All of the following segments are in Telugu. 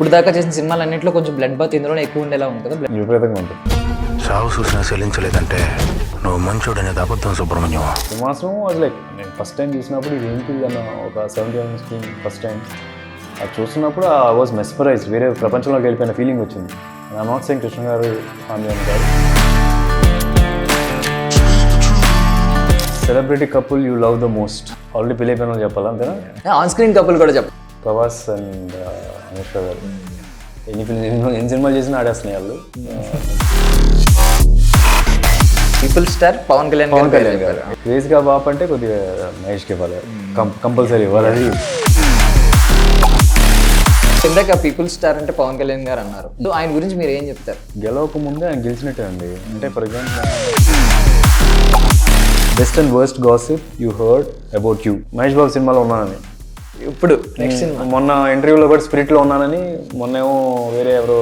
ఇప్పుడు దాకా చేసిన సినిమాలు అన్నింటిలో కొంచెం బ్లడ్ బాత్ ఇందులోనే ఎక్కువ ఉండేలా ఉంటుంది. విపరీతంగా ఉంటుంది. సాగు చూసినా చెల్లించలేదంటే నువ్వు మంచోడు అనేది అబద్ధం సుబ్రహ్మణ్యం. సింహాసనం వాజ్ లైక్ నేను ఫస్ట్ టైం చూసినప్పుడు ఇది ఏంటి అన్న ఒక 70 స్క్రీన్ ఫస్ట్ టైం అది చూస్తున్నప్పుడు ఐ వాజ్ మెస్పరైజ్డ్. వేరే ప్రపంచంలోకి వెళ్ళిపోయిన ఫీలింగ్ వచ్చింది. ఐఎమ్ నాట్ సేయింగ్ కృష్ణ గారు ఆంజనేయ గారు. Celebrity couple you love the most already పెళ్లి అయిపోయిన చెప్పాలా అంతేనా? ఆన్ స్క్రీన్ కపుల్ కూడా చెప్పు. ప్రభాస్ అండ్ అనుష్క గారు ఎన్ని సినిమాలు చేసినా ఆడేస్తున్నాయి వాళ్ళు. పీపుల్ స్టార్ పవన్ కళ్యాణ్ గారు క్రేజ్గా బాప్ అంటే కొద్దిగా మహేష్కి ఇవ్వాలి, కంపల్సరీ ఇవ్వాలి. అది ఇందాక పీపుల్ స్టార్ అంటే పవన్ కళ్యాణ్ గారు అన్నారు. సో ఆయన గురించి మీరు ఏం చెప్తారు? గెలవక ముందే ఆయన గెలిచినట్టే అండి. అంటే for example best and worst gossip you heard about you. Mahesh Babu సినిమాలో ఉన్నానని ఇప్పుడు నెక్స్ట్ సినిమా మొన్న ఇంటర్వ్యూలో కూడా స్పిరిట్లో ఉన్నానని, మొన్నేమో వేరే ఎవరో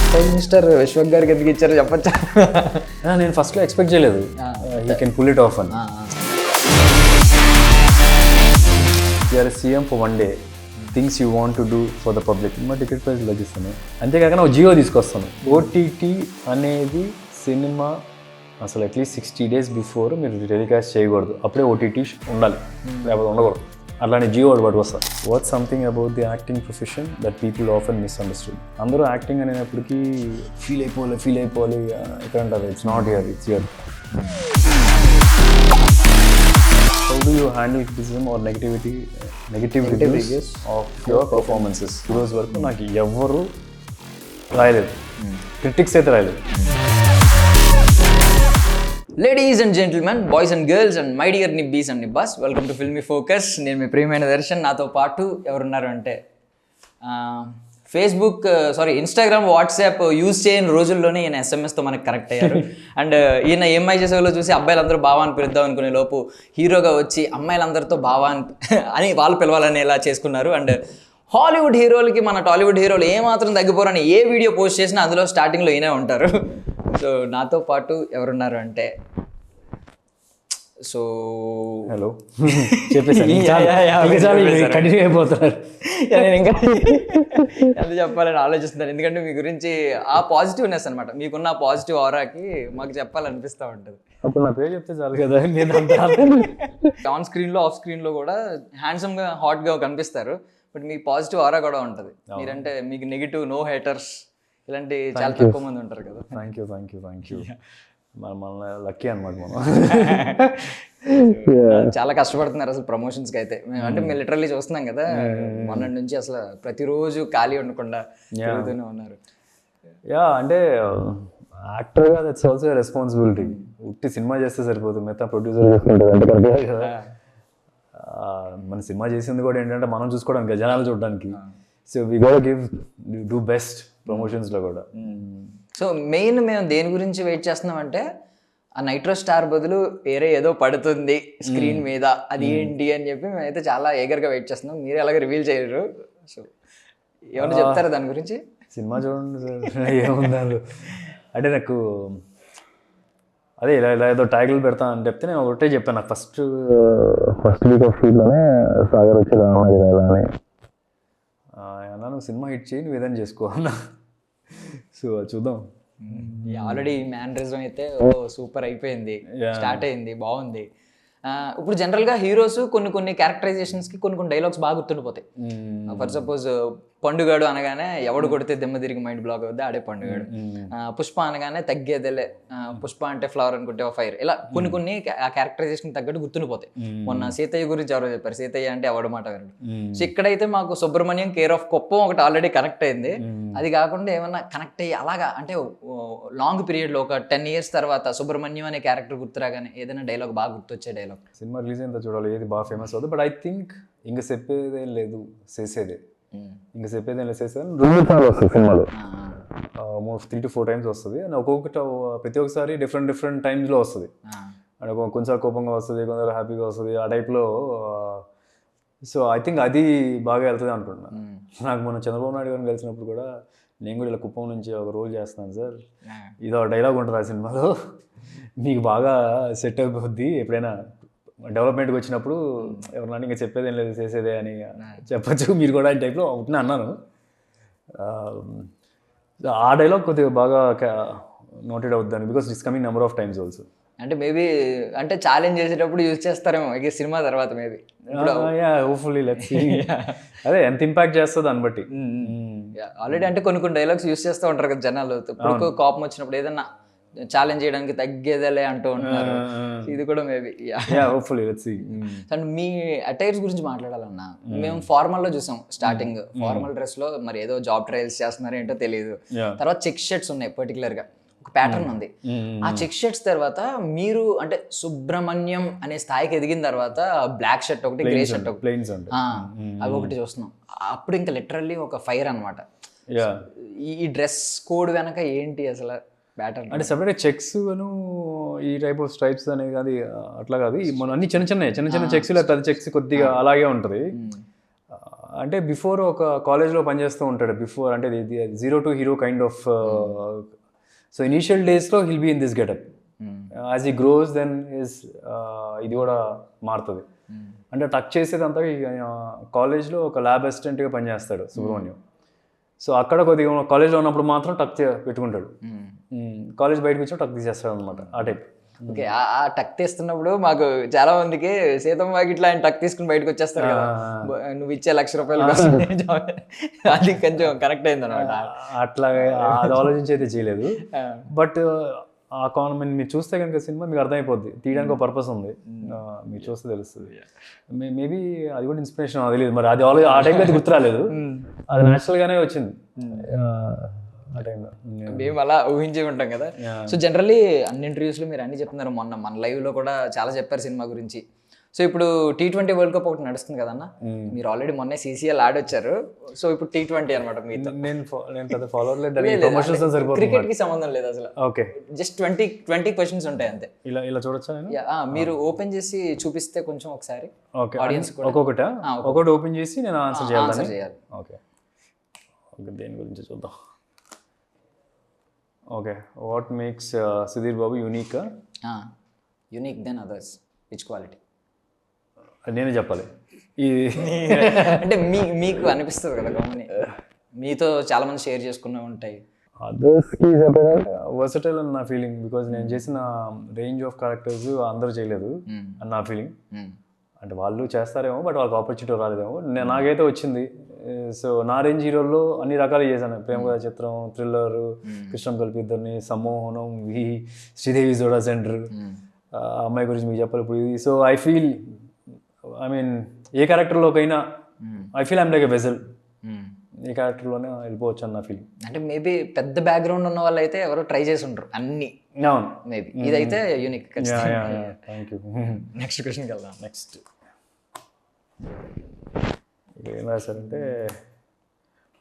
ప్రైమ్ మినిస్టర్ విశ్వక్ గారికి ఎందుకు ఇచ్చారో చెప్పచ్చా? నేను ఫస్ట్లో ఎక్స్పెక్ట్ చేయలేదు he can pull it off అని. You're CM for one day, things you want to do for the public. మా టికెట్ ప్రైస్ లభిస్తాను. అంతేకాక ఒక జియో తీసుకొస్తాను. ఓటీటీ అనేది సినిమా అసలు అట్లీస్ట్ 60 days బిఫోర్ మీరు టెలికాస్ట్ చేయకూడదు. అప్పుడే ఓటీటీ ఉండాలి, లేకపోతే ఉండకూడదు. అట్లానే జియో వాడు పట్టుకొస్తారు. What something about the acting profession that people often misunderstood. అందరూ యాక్టింగ్ అనేటప్పటికీ ఫీల్ అయిపోవాలి ఇక్కడ అంటారు. It's not here, it's here. How do you handle criticism or negative reviews of your performances? ఈరోజు వరకు నాకు ఎవరు రాయలేదు, క్రిటిక్స్ అయితే రాయలేదు. Ladies and gentlemen, boys and girls and my dear నిబ్బీస్ అండ్ నిబ్బాస్, వెల్కమ్ టు ఫిల్మీ ఫోకస్. నేను మీ ప్రియమైన దర్శన్. నాతో పాటు ఎవరున్నారు అంటే ఇన్స్టాగ్రామ్, వాట్సాప్ యూజ్ చేయని రోజుల్లోనే ఈయన ఎస్ఎంఎస్తో మనకు కనెక్ట్ అయ్యారు. అండ్ ఈయన ఏమై చేసేవాళ్ళు చూసి అబ్బాయిలందరూ బావా అని పిలుద్దాం అనుకునే లోపు హీరోగా వచ్చి అమ్మాయిలందరితో బావా అని వాళ్ళు పిలవాలని ఇలా చేసుకున్నారు. అండ్ హాలీవుడ్ హీరోలకి మన టాలీవుడ్ హీరోలు ఏమాత్రం తగ్గిపోరని ఏ వీడియో పోస్ట్ చేసినా అందులో స్టార్టింగ్లో ఈయనే ఉంటారు. సో నాతో పాటు ఎవరున్నారు అంటే సో హలో చెప్పేసాను, కంటిన్యూ అయిపోతున్నారు. నేను ఇంకా ఎంత చెప్పాలని ఆలోచిస్తున్నాను. ఎందుకంటే మీ గురించి ఆ పాజిటివ్నెస్ అనమాట, మీకున్న పాజిటివ్ ఆరాకి మాకు చెప్పాలనిపిస్తూ ఉంటుంది. అప్పుడు నా పేరు చెప్తే చాలు కదా. ఆన్ స్క్రీన్లో ఆఫ్ స్క్రీన్లో కూడా హ్యాండ్సమ్గా హాట్గా కనిపిస్తారు. బట్ మీ పాజిటివ్ ఆరా కూడా ఉంటుంది. మీరంటే మీకు నెగిటివ్, నో హేటర్స్ ఇలాంటి చాలా తక్కువ మంది ఉంటారు కదా. Thank you. మన లక్కీ అనమాట మనం. చాలా కష్టపడుతున్నారు అసలు ప్రమోషన్స్కి అయితే. అంటే మేము లిటరల్లీ చూస్తున్నాం కదా, మొన్నటి నుంచి అసలు ప్రతిరోజు ఖాళీ ఉండకుండా తిరుగుతూనే ఉన్నారు. అంటే యాక్టర్గా దట్స్ ఆల్సో రెస్పాన్సిబిలిటీ. ఉట్టి సినిమా చేస్తే సరిపోతుంది, మిగతా ప్రొడ్యూసర్ చేసుకుంటుంది. అంటే కరెక్ట్ కదా. మన సినిమా చేసింది కూడా ఏంటంటే మనం చూసుకోవడానికి, జనాలు చూడడానికి. So we got give do best ప్రమోషన్స్లో కూడా. సో మెయిన్ మేము దేని గురించి వెయిట్ చేస్తున్నామంటే ఆ నైట్రో స్టార్ బదులు వేరే ఏదో పడుతుంది స్క్రీన్ మీద, అది ఏంటి అని చెప్పి మేమైతే చాలా ఏగర్గా వెయిట్ చేస్తున్నాం. మీరు ఎలాగ రివీల్ చేయరు. సో ఏమన్నా చెప్తారా దాని గురించి? సినిమా చూడండి సార్, ఏముందా అంటే నాకు అదే ఇలా ఏదో ట్యాగులు పెడతాను అని చెప్తే నేను ఒకటే చెప్పాను. నాకు ఫస్ట్ వీక్ ఆఫ్ ఫీల్డ్లోనే సాగర్ వచ్చి అని అన్నా, నువ్వు సినిమా హిట్ చేయి, నువ్వు ఏదైనా చేసుకో అన్నా. సో చూద్దాం. ఆల్రెడీ మ్యానరిజం అయితే సూపర్ అయిపోయింది, స్టార్ట్ అయింది, బాగుంది. ఇప్పుడు జనరల్గా హీరోస్ కొన్ని క్యారెక్టరైజేషన్స్కి కొన్ని డైలాగ్స్ బాగా గుర్తుండిపోతాయి. ఫర్ సపోజ్ పండుగాడు అనగానే ఎవడు కొడితే దెమ్మ తిరిగి మైండ్ బ్లాక్ అవుద్ది ఆడే పండుగాడు. పుష్ప అనగానే తగ్గేదేలే, పుష్ప అంటే ఫ్లవర్ అనుకుంటే ఫైర్. ఇలా కొన్ని ఆ క్యారెక్టరైజేషన్ తగ్గట్టు గుర్తుండిపోతాయి. మొన్న సీతయ్య గురించి ఎవరో చెప్పారు, సీతయ్య అంటే ఎవడు మాట వినడు. సో ఇక్కడైతే మాకు సుబ్రహ్మణ్యం కేర్ ఆఫ్ కుప్పం ఒకటి ఆల్రెడీ కనెక్ట్ అయింది. అది కాకుండా ఏమన్నా కనెక్ట్ అయ్యి అలాగా అంటే లాంగ్ పీరియడ్లో ఒక 10 years తర్వాత సుబ్రహ్మణ్యం అనే క్యారెక్టర్ గుర్తురాగానే ఏదైనా డైలాగ్ బాగా గుర్తొచ్చే డైలాగ్? సినిమా రిలీజ్ అయినంత చూడాలి, ఏది బాగా ఫేమస్ అవుతుంది. బట్ ఐ థింక్ ఇంక చెప్పేదేం లేదు, చేసేదే. ఇంకా చెప్పేదేం లేదు, చేసేది 2 సార్లు వస్తుంది సినిమాలో. 3 to 4 times వస్తుంది. అండ్ ప్రతి ఒక్కసారి డిఫరెంట్ టైమ్స్లో వస్తుంది. అండ్ కొంచెం కోపంగా వస్తుంది, కొంచెం హ్యాపీగా వస్తుంది, ఆ టైప్లో. సో ఐ థింక్ అది బాగా వెళ్తుంది అనుకుంటున్నాను. నాకు మొన్న చంద్రబాబు నాయుడు గారిని కలిసినప్పుడు కూడా నేను కూడా ఇలా కుప్పం నుంచి ఒక రోల్ చేస్తున్నాను సార్, ఇదో డైలాగ్ ఉంటుంది ఆ సినిమాలో, మీకు బాగా సెట్ అయిపోద్ది, ఎప్పుడైనా డెవలప్మెంట్కి వచ్చినప్పుడు ఎవరన్నా ఇంకా చెప్పేది ఏం లేదు చేసేదే అని చెప్పచ్చు, మీరు కూడా ఈ టైప్లో అవుతున్నా అన్నాను. ఆ డైలాగ్ కొద్దిగా బాగా నోటెడ్ అవుద్దాను because it's coming number of times also. అంటే మేబీ అంటే ఛాలెంజ్ చేసేటప్పుడు యూజ్ చేస్తారేమో ఇక సినిమా తర్వాత మేబీ. Hopefully let's see. అదే ఎంత ఇంపాక్ట్ చేస్తుంది దాన్ని బట్టి. ఆల్రెడీ అంటే కొన్ని డైలాగ్స్ యూజ్ చేస్తూ ఉంటారు కదా జనాలు. ఇప్పుడు కోపం వచ్చినప్పుడు ఏదన్నా ఛాలెంజ్ చేయడానికి తగ్గేదేలే అంటూ ఉంటున్నారు. ఇది కూడా maybe hopefully let's see. And మీ అటైర్స్ గురించి మాట్లాడాలన్నా, మేము ఫార్మల్లో చూసాం స్టార్టింగ్, ఫార్మల్ డ్రెస్ లో మరి ఏదో జాబ్ ట్రయల్స్ చేస్తున్నారు ఏంటో తెలియదు. తర్వాత చెక్ షర్ట్స్ ఉన్నాయి పర్టికులర్ గా, ఒక ప్యాటర్న్ ఉంది. ఆ చెక్ షర్ట్స్ తర్వాత మీరు అంటే సుబ్రహ్మణ్యం అనే స్థాయికి ఎదిగిన తర్వాత బ్లాక్ షర్ట్ ఒకటి, గ్రే షర్ట్ ఒకటి, ప్లెయిన్స్ అవి ఒకటి చూస్తున్నాం. అప్పుడు ఇంకా లిటరల్లీ ఒక ఫైర్ అనమాట. ఈ డ్రెస్ కోడ్ వెనక ఏంటి అసలు ప్యాటర్న్? అంటే సపరేట్ చెక్స్ ఈ టైప్ ఆఫ్ స్ట్రైప్స్ అనేది అది అట్లా కాదు, మనం అన్ని చిన్న చిన్న చెక్స్ లేదా పెద్ద చెక్స్ కొద్దిగా అలాగే ఉంటుంది. అంటే బిఫోర్ ఒక కాలేజ్లో పనిచేస్తూ ఉంటాడు, బిఫోర్ అంటే 0 to hero kind of. So initial డేస్లో he'll be in this getup. As he grows then ఇది కూడా మారుతుంది. అంటే టక్ చేసేదంతా కాలేజ్లో ఒక ల్యాబ్ అసిస్టెంట్గా పనిచేస్తాడు సుబ్రహ్మణ్యం. సో అక్కడ కొద్దిగా కాలేజ్లో ఉన్నప్పుడు మాత్రం టక్ పెట్టుకుంటాడు, కాలేజ్ బయటకు వచ్చి టక్ తీసేస్తాడు అనమాట ఆ టైప్. ఓకే, ఆ టక్ తీస్తున్నప్పుడు మాకు చాలా మందికి సీతం వాకి ఇట్లా ఆయన టక్ తీసుకుని బయటకు వచ్చేస్తారు కదా, నువ్వు ఇచ్చే ₹1,00,000 అది కొంచెం కరెక్ట్ అయింది అనమాట. అట్లా అది ఆలోచించి అయితే చేయలేదు. బట్ ఆ కాన్మెంట్ మీరు చూస్తే కనుక సినిమా మీకు అర్థమైపోద్ది, తీయడానికి ఒక పర్పస్ ఉంది, మీరు చూస్తే తెలుస్తుంది. మేబీ అది కూడా ఇన్స్పిరేషన్ తెలియదు మరి, అది ఆ టైంలో అది గుర్తు రాలేదు, అది న్యాచురల్గానే వచ్చింది ఆ టైంలో. మేము అలా ఊహించి ఉంటాం కదా. సో జనరల్లీ అన్ని ఇంటర్వ్యూస్లో మీరు అన్ని చెప్తున్నారు, మన లైవ్లో కూడా చాలా చెప్పారు సినిమా గురించి. సో ఇప్పుడు T20 వరల్డ్ కప్ ఒకటి నడుస్తుంది కదన్న, మీరు ఆల్రెడీ మొన్నే CCL ఆడొచ్చారు. సో ఇప్పుడు T20 అనమాట మీతో. నేను పెద్ద ఫాలోవర్ లేదు, క్రికెట్ కి సంబంధం లేదు అసలు. ఓకే, జస్ట్ 20 క్వశ్చన్స్ ఉంటాయి అంతే. ఇలా చూడొచ్చా నేను? మీరు ఓపెన్ చేసి చూపిస్తే కొంచెం ఒకసారి ఆడియన్స్ ఒక్కొక్కటి ఓపెన్ చేసి నేను ఆన్సర్ చేయాలి. ఓకే, దేని గురించి చూద్దాం. Okay, what makes Sudheer Babu unique? Unique than others, which quality? నేనే చెప్పాలి అంటే మీకు అనిపిస్తుంది కదా గమని, మీతో చాలా మంది షేర్ చేసుకునే ఉంటాయి. అదర్స్కి వర్సటైల్ అని నా ఫీలింగ్, బికాజ్ నేను చేసిన రేంజ్ ఆఫ్ క్యారెక్టర్స్ అందరూ చేయలేదు అని నా ఫీలింగ్. అంటే వాళ్ళు చేస్తారేమో బట్ వాళ్ళకి ఆపర్చునిటీ రాలేదేమో, నాకైతే వచ్చింది. సో నా రేంజ్ హీరోల్లో అన్ని రకాలు చేశాను, ప్రేమ కథా చిత్రం, థ్రిల్లర్, కృష్ణం కలిపి ఇద్దరిని, సమ్మోహనం, శ్రీదేవి జోడా సెంటర్, అమ్మాయి గురించి మీకు చెప్పాలి ఇప్పుడు ఇది. సో ఐ ఫీల్ ఏ క్యారెక్టర్లోకైనా I feel I'm like a vessel, ఏ క్యారెక్టర్లోనే వెళ్ళిపోవచ్చు అన్న ఫీలింగ్. అంటే మేబీ పెద్ద బ్యాక్గ్రౌండ్ ఉన్న వాళ్ళు అయితే ఎవరో ట్రై చేసి ఉంటారు అన్ని. అవును, మేబీ ఇదైతే యూనిక్. Thank you. నెక్స్ట్ క్వశ్చన్కి వెళ్దాం. నెక్స్ట్ ఏం రాశారంటే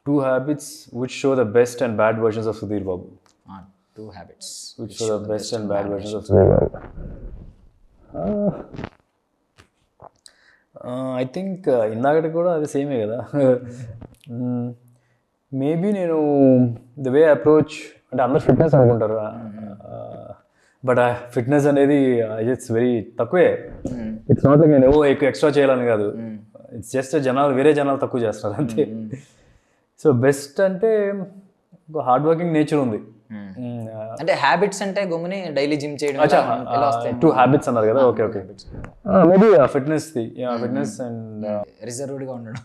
2 habits which show the best and bad versions of Sudhir Babu. 2 habits which show the best and bad versions of Sudhir Babu. I think ఇందాకటి కూడా అది సేమే కదా. మేబీ నేను ద వే అప్రోచ్ అంటే అందరు ఫిట్నెస్ అనుకుంటారు, బట్ ఫిట్నెస్ అనేది ఇట్స్ వెరీ తక్కువే. ఇట్స్ నాట్ లైక్ నేను ఎక్స్ట్రా చేయాలని కాదు, ఇట్స్ జస్ట్ వేరే జనాలు తక్కువ చేస్తారు అంతే. సో బెస్ట్ అంటే ఒక హార్డ్ వర్కింగ్ నేచర్ ఉంది. అంటే హ్యాబిట్స్ అంటే గమ్ముని డైలీ జిమ్ చేయడం. 2 habits అన్నారు కదా, okay okay. Maybe fitness and reserved గా ఉండడం,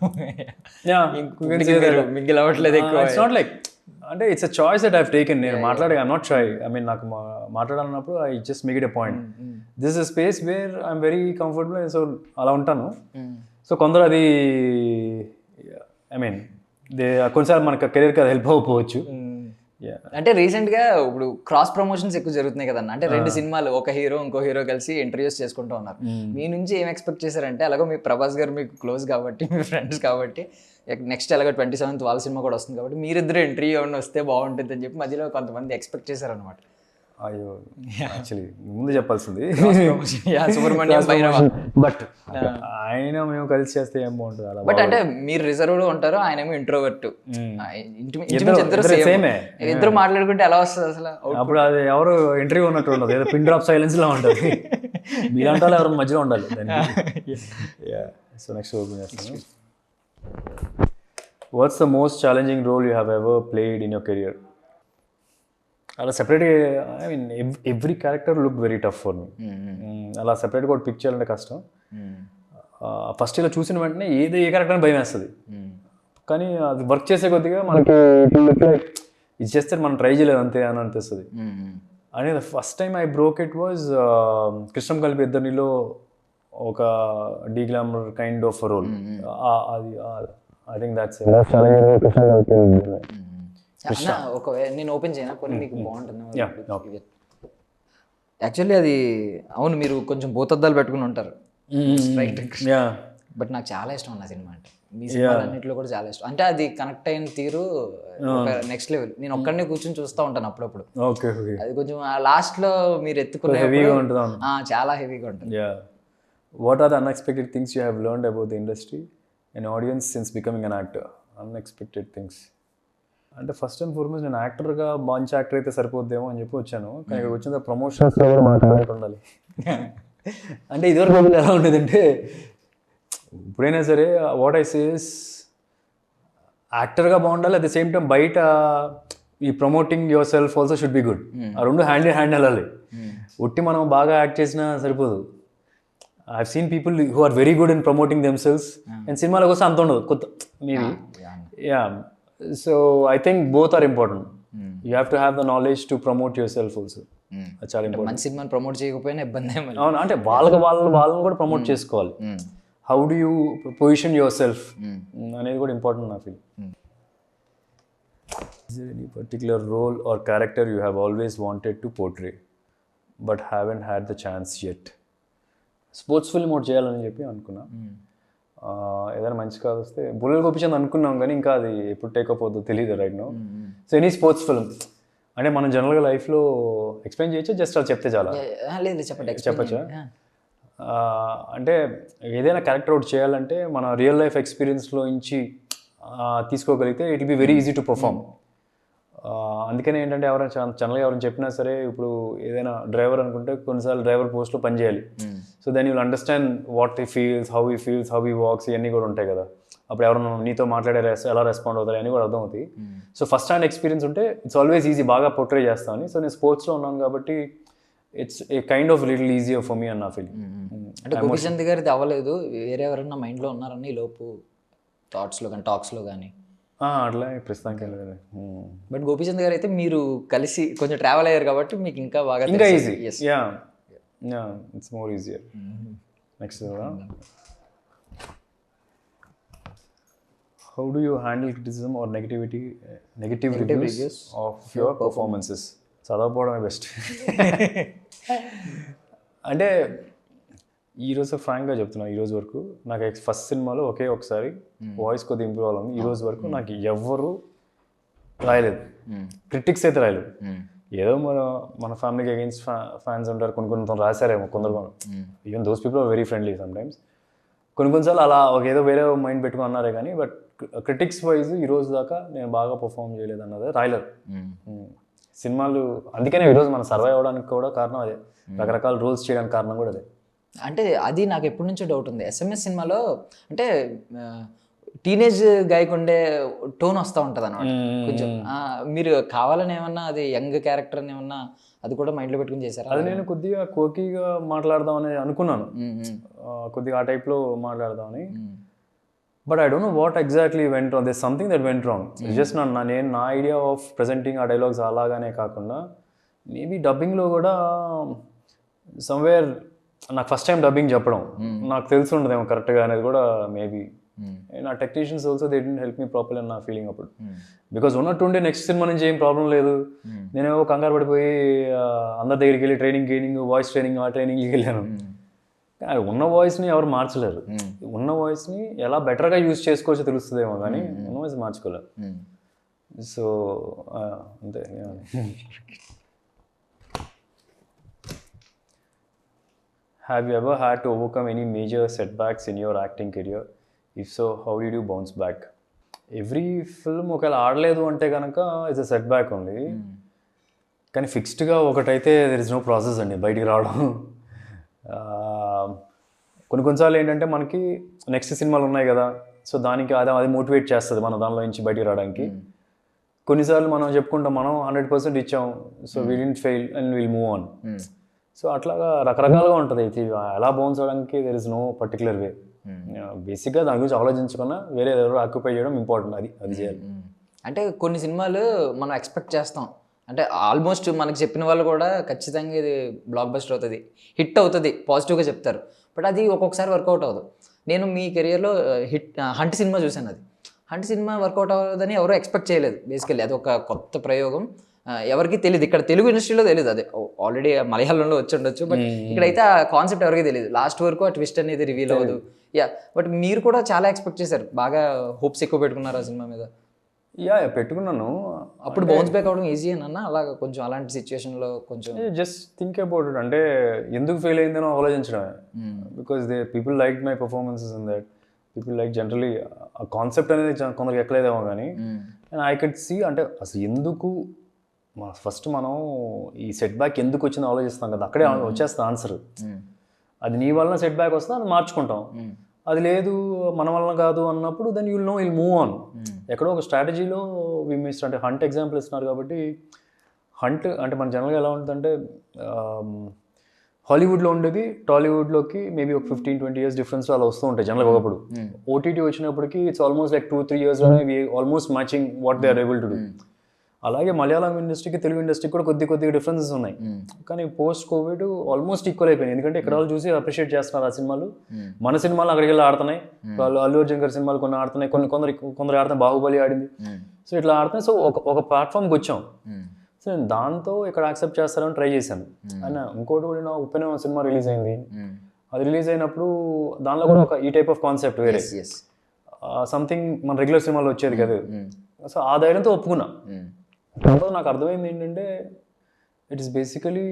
మిగిలి అవ్వట్లేదు ఎక్కువ. ఇట్స్ నాట్ లైక్ అంటే it's a choice that I have taken. నేను మాట్లాడే ఐఎమ్ నాట్ షై, నాకు మాట్లాడాలన్నప్పుడు I just make it a point. This is space where I'm very comfortable, so అలా ఉంటాను. సో కొందరు అది కొన్నిసార్లు మనకు కెరీర్కి అది హెల్ప్ అవ్వకపోవచ్చు. అంటే రీసెంట్ గా ఇప్పుడు క్రాస్ ప్రమోషన్స్ ఎక్కువ జరుగుతున్నాయి కదన్న, అంటే 2 సినిమాలు ఒక హీరో ఇంకో హీరో కలిసి ఇంటర్వ్యూస్ చేసుకుంటూ ఉన్నారు. మీ నుంచి ఏం ఎక్స్పెక్ట్ చేశారంటే, అలాగో మీ ప్రభాస్ గారు మీకు క్లోజ్ కాబట్టి, మీ ఫ్రెండ్స్ కాబట్టి, నెక్స్ట్ అలాగే 27th వాళ్ళ సినిమా కూడా వస్తుంది కాబట్టి మీరిద్దరు ఇంటర్వ్యూ ఏమన్నా వస్తే బాగుంటుంది అని చెప్పి మధ్యలో కొంతమంది ఎక్స్పెక్ట్ చేశారనమాట. అయ్యో, యాక్చువల్లీ ముందు చెప్పాల్సింది సుబ్రహ్మణ్యం, బట్ ఆయన మేము కలిసి చేస్తే ఏం బాగుంటుంది అలా. బట్ అంటే మీరు రిజర్వ్డ్ ఉంటారు, ఆయన ఏమో ఇంట్రోవర్ట్, ఇద్దరు మాట్లాడుకుంటే ఎలా వస్తుంది అసలు? అప్పుడు అది ఎవరు ఇంటర్వ్యూ ఉన్నట్టు ఉండదు, ఏదో పిన్ డ్రాప్ సైలెన్స్ లా ఉంటుంది. మీలాంటి వాళ్ళు ఎవరైనా మధ్యలో ఉండాలి దానికి. సో నెక్స్ట్ ఓపెన్ చేస్తాను. What's the most challenging role you have ever played in your career? అలా సెపరేట్గా I mean every character look very tough for me. అలా సెపరేట్గా ఒకటి పిక్ చేయాలంటే కష్టం. ఫస్ట్ ఇలా చూసిన వెంటనే ఏ క్యారెక్టర్ అని భయం వేస్తుంది, కానీ అది వర్క్ చేసే కొద్దిగా మనకి ఇది చేస్తే మనం ట్రై చేయలేదు అంతే అని అనిపిస్తుంది. అని first time I broke it was కృష్ణం కలిపి ఇద్దరిలో ఒక డీగ్లామర్ కైండ్ ఆఫ్ రోల్. అది ఐ థింక్ దాట్స్ ఒకవేళ నేను ఓపెన్ చేయనా కొన్ని మీకు బాగుంటుంది. యాక్చువల్లీ అది అవును, మీరు కొంచెం భూతద్దాలు పెట్టుకుని ఉంటారు, బట్ నాకు చాలా ఇష్టం అన్న సినిమా. అంటే మీ సినిమాలన్నింటిలో కూడా చాలా ఇష్టం. అంటే అది కనెక్ట్ అయిన తీరు నెక్స్ట్ లెవెల్. నేను ఒక్కడనే కూర్చొని చూస్తూ ఉంటాను అప్పుడప్పుడు. అది కొంచెం లాస్ట్ లో మీరు ఎత్తుకునే చాలా హెవీగా ఉంటుంది. What are the unexpected things you have learned about the industry and audience since becoming an actor? Unexpected things అంటే ఫస్ట్ అండ్ ఫార్మోస్ట్ నేను యాక్టర్గా మంచి యాక్టర్ అయితే సరిపోద్దేమో అని చెప్పి వచ్చాను, కానీ ఇక్కడ వచ్చిన ప్రమోషన్స్లో కూడా మాట్లాడుతూ ఉండాలి. అంటే ఇదివరకు ఎలా ఉండేదంటే, ఇప్పుడైనా సరే వాట్ ఐ సేస్ యాక్టర్గా బాగుండాలి, అట్ ద సేమ్ టైం బయట ఈ promoting your self also should be good. ఆ రెండు హ్యాండ్ ఇన్ హ్యాండ్ వెళ్ళాలి. ఒట్టి మనం బాగా యాక్ట్ చేసినా సరిపోదు. I have seen people who are very good in promoting themselves and సినిమాలకు వస్తే అంత ఉండదు కొత్త maybe. So I think both are important. You have to have the knowledge to promote yourself also. చాలా ఇంపార్టెంట్. మంచి సినిమాని ప్రమోట్ చేయకపోయినా ఇబ్బంది. అవును, అంటే వాళ్ళని కూడా ప్రమోట్ చేసుకోవాలి. How do you position your self అనేది కూడా ఇంపార్టెంట్ నా feel. Is there any particular role or character you have always wanted to portray but haven't had the chance yet? Sports film ఒకటి చేయాలని చెప్పి అనుకున్నా. ఏదైనా మంచి కాదు వస్తే బుల్లెల్ గోపిచంద్ అనుకున్నాం, కానీ ఇంకా అది ఎప్పుడు టేకప్ అవుతుందో తెలియదు right no. So any sports film అంటే మనం జనరల్గా లైఫ్లో ఎక్స్ప్లెయిన్ చేయొచ్చా, జస్ట్ అది చెప్తే చాలా? చెప్పచ్చా? అంటే ఏదైనా క్యారెక్టర్ ఒకటి చేయాలంటే మన రియల్ లైఫ్ ఎక్స్పీరియన్స్లో నుంచి తీసుకోగలిగితే it will be very easy to perform. అందుకనే ఏంటంటే ఎవరైనా ఛానల్గా ఎవరైనా చెప్పినా సరే, ఇప్పుడు ఏదైనా డ్రైవర్ అనుకుంటే కొన్నిసార్లు డ్రైవర్ పోస్ట్లో పనిచేయాలి. So then you will understand what he feels, how he walks, ఇవన్నీ కూడా ఉంటాయి కదా. అప్పుడు ఎవరైనా నీతో మాట్లాడే ఎలా రెస్పాండ్ అవుతారు అని కూడా అర్థమవుతాయి. సో ఫస్ట్ హ్యాండ్ ఎక్స్పీరియన్స్ ఉంటే ఇట్స్ ఆల్వేస్ ఈజీ, బాగా పోర్ట్రే చేస్తాను. సో నేను స్పోర్ట్స్లో ఉన్నాను కాబట్టి it's a kind of little easier for me అన్న ఫీలింగ్. అంటే గోపిచంద్ గారిది అవ్వలేదు, వేరే ఎవరైనా మైండ్లో ఉన్నారని లోపు థాట్స్లో కానీ టాక్స్లో కానీ? అట్లా ప్రస్తుతానికి లేదు. బట్ గోపిచంద్ గారు అయితే మీరు కలిసి కొంచెం ట్రావెల్ అయ్యారు కాబట్టి మీకు ఇంకా బాగా ఇంకా easy. It's more easier. Next, how do you handle criticism or negative reviews of your performances? చదవకపోవడమే బెస్ట్. అంటే ఈరోజు ఫ్రాంక్గా చెప్తున్నా, ఈరోజు వరకు నాకు ఫస్ట్ సినిమాలో ఒకే ఒకసారి వాయిస్ కొద్దిగా ఇంప్రూవ్ అవ్వాలి. ఈరోజు వరకు నాకు ఎవ్వరు రాయలేదు, క్రిటిక్స్ అయితే రాయలేదు. ఏదో మన ఫ్యామిలీకి అగెయిన్స్ట్ ఫ్యాన్స్ ఉంటారు, కొన్ని రాశారేమో కొందరు. Even those people are very friendly sometimes. కొన్నిసార్లు అలా ఏదో వేరే మైండ్ పెట్టుకుని అన్నారే కానీ, బట్ క్రిటిక్స్ వైజ్ ఈరోజు దాకా నేను బాగా పర్ఫామ్ చేయలేదు అన్నది రాయలేదు సినిమాలు. అందుకనే ఈరోజు మనం సర్వైవ్ అవ్వడానికి కూడా కారణం అదే, రకరకాల రోల్స్ చేయడానికి కారణం కూడా అదే. అంటే అది నాకు ఎప్పటి నుంచో డౌట్ ఉంది. SMS సినిమాలో అంటే టీనేజ్ గాయకు ఉండే టోన్ వస్తూ ఉంటుంది అన్నమాట కొంచెం. మీరు కావాలని ఏమన్నా అది యంగ్ క్యారెక్టర్ అని ఏమన్నా అది కూడా మైండ్లో పెట్టుకుని చేశారు? అది నేను కొద్దిగా కోకీగా మాట్లాడదామని అనుకున్నాను, కొద్దిగా ఆ టైప్లో మాట్లాడదామని. But I don't know what exactly went wrong. This something that went wrong. Just నా ఐడియా ఆఫ్ ప్రెజెంటింగ్ ఆ డైలాగ్స్ అలాగానే కాకుండా మేబీ డబ్బింగ్లో కూడా సమ్వేర్ నాకు ఫస్ట్ టైం డబ్బింగ్ చెప్పడం నాకు తెలిసి ఉండదేమో కరెక్ట్గా అనేది కూడా మేబీ. నా technicians also they didn't help me properly అని నా ఫీలింగ్ అప్పుడు. బికాజ్ ఉన్నట్టుండే నెక్స్ట్ సినిమా నుంచి ఏం ప్రాబ్లం లేదు, నేనేమో కంగారు పడిపోయి అందరి దగ్గరికి వెళ్ళి ట్రైనింగ్ వాయిస్ ట్రైనింగ్ ఆ ట్రైనింగ్కి వెళ్ళాను. ఉన్న వాయిస్ని ఎవరు మార్చలేరు, ఉన్న వాయిస్ని ఎలా బెటర్గా యూజ్ చేసుకోవచ్చో తెలుస్తుందేమో కానీ ఉన్న వాయిస్ మార్చుకోలేరు. సో అంతే. Have you ever had to overcome any major setbacks in your acting career? If so, how did you bounce back? Every film ఒకవేళ ఆడలేదు అంటే కనుక ఇట్స్ అ సెట్ బ్యాక్ ఉంది. కానీ ఫిక్స్డ్గా ఒకటైతే దెర్ ఇస్ నో ప్రాసెస్ అండి బయటికి రావడం. కొన్నిసార్లు ఏంటంటే మనకి నెక్స్ట్ సినిమాలు ఉన్నాయి కదా, సో దానికి అది మోటివేట్ చేస్తుంది మన దానిలో నుంచి బయటికి రావడానికి. కొన్నిసార్లు మనం చెప్పుకుంటాం మనం 100% ఇచ్చాం, so we didn't fail and will move on. So అట్లాగా రకరకాలుగా ఉంటుంది. ఇది ఎలా బౌన్స్ అవడానికి there is no particular way. బేసిక్గా దాని గురించి ఆలోచించకుండా వేరే ఎవరు ఆక్యుపై చేయడం ఇంపార్టెంట్. అది చేయాలి. అంటే కొన్ని సినిమాలు మనం ఎక్స్పెక్ట్ చేస్తాం, అంటే ఆల్మోస్ట్ మనకి చెప్పిన వాళ్ళు కూడా ఖచ్చితంగా ఇది బ్లాక్ బస్టర్ అవుతుంది, హిట్ అవుతుంది, పాజిటివ్గా చెప్తారు. బట్ అది ఒక్కొక్కసారి వర్కౌట్ అవ్వదు. నేను మీ కెరియర్లో హంట్ సినిమా చూశాను. అది హంట్ సినిమా వర్కౌట్ అవ్వదని ఎవరో ఎక్స్పెక్ట్ చేయలేదు. బేసికల్లీ అది ఒక కొత్త ప్రయోగం, ఎవరికి తెలియదు. ఇక్కడ తెలుగు ఇండస్ట్రీలో తెలియదు, అది ఆల్రెడీ మలయాళంలో వచ్చి ఉండొచ్చు, బట్ ఇక్కడైతే ఆ కాన్సెప్ట్ ఎవరికి తెలియదు. లాస్ట్ వరకు ఆ ట్విస్ట్ అనేది రివీల్ అవ్వదు. బట్ మీరు కూడా చాలా ఎక్స్పెక్ట్ చేశారు, బాగా హోప్స్ ఎక్కువ పెట్టుకున్నారు ఆ సినిమా మీద. పెట్టుకున్నాను. అప్పుడు బౌన్స్ బ్యాక్ అవ్వడం ఈజీ అన్న, అలాగ కొంచెం అలాంటి సిచ్యువేషన్లో కొంచెం జస్ట్ థింక్ అబౌట్ ఇట్. అంటే ఎందుకు ఫెయిల్ అయిందనో ఆలోచించడమే. Because people like my performances in that. People like generally ఆ కాన్సెప్ట్ అనేది కొందరికి ఎక్కలేదేమో కానీ, అండ్ ఐ కెడ్ సీ అంటే అసలు ఎందుకు ఫస్ట్ మనం ఈ సెట్ బ్యాక్ ఎందుకు వచ్చిందో ఆలోచిస్తాం కదా, అక్కడే వచ్చేస్తుంది ఆన్సర్. అది నీ వలన సెట్ బ్యాక్ వస్తే అది మార్చుకుంటాం. అది లేదు మన వలన కాదు అన్నప్పుడు then you'll know will move on. ఎక్కడో ఒక స్ట్రాటజీలో వి మిస్. అంటే హంట్ ఎగ్జాంపుల్ ఇస్తున్నారు కాబట్టి, హంట్ అంటే మన జనరల్గా ఎలా ఉంటుందంటే హాలీవుడ్లో ఉండేది టాలీవుడ్లోకి మేబీ ఒక 15-20 years డిఫరెన్స్ అలా వస్తూ ఉంటాయి జనరల్గా. ఒకప్పుడు ఓటీటీ వచ్చినప్పటికీ ఇట్స్ ఆల్మోస్ట్ లైక్ 2-3 yearsలోనే we almost matching what they are able to do. అలాగే మలయాళం ఇండస్ట్రీకి తెలుగు ఇండస్ట్రీకి కూడా కొద్దిగా డిఫరెన్సెస్ ఉన్నాయి. కానీ పోస్ట్ కోవిడ్ ఆల్మోస్ట్ ఈక్వల్ అయిపోయింది. ఎందుకంటే ఇక్కడ వాళ్ళు చూసి అప్రిషియేట్ చేస్తున్నారు ఆ సినిమాలు. మన సినిమాలు అక్కడికి వెళ్ళి ఆడుతున్నాయి. వాళ్ళు అల్లు అర్జున్ గారి సినిమాలు కొన్ని ఆడుతున్నాయి, కొందరు ఆడుతున్నాయి. బాహుబలి ఆడింది. సో ఇట్లా ఆడుతున్నాయి. సో ఒక ప్లాట్ఫామ్కి వచ్చాం. సో నేను దాంతో ఇక్కడ యాక్సెప్ట్ చేస్తారని ట్రై చేశాను. అయినా ఇంకోటి కూడా నా ఒపీనియన్ సినిమా రిలీజ్ అయింది. అది రిలీజ్ అయినప్పుడు దానిలో కూడా ఒక ఈ టైప్ ఆఫ్ కాన్సెప్ట్ వేరే సంథింగ్ మన రెగ్యులర్ సినిమాలో వచ్చేది కదా. సో ఆ ధైర్యంతో ఒప్పుకున్నా. తర్వాత నాకు అర్థమైంది ఏంటంటే ఇట్ ఈస్ బేసికలీ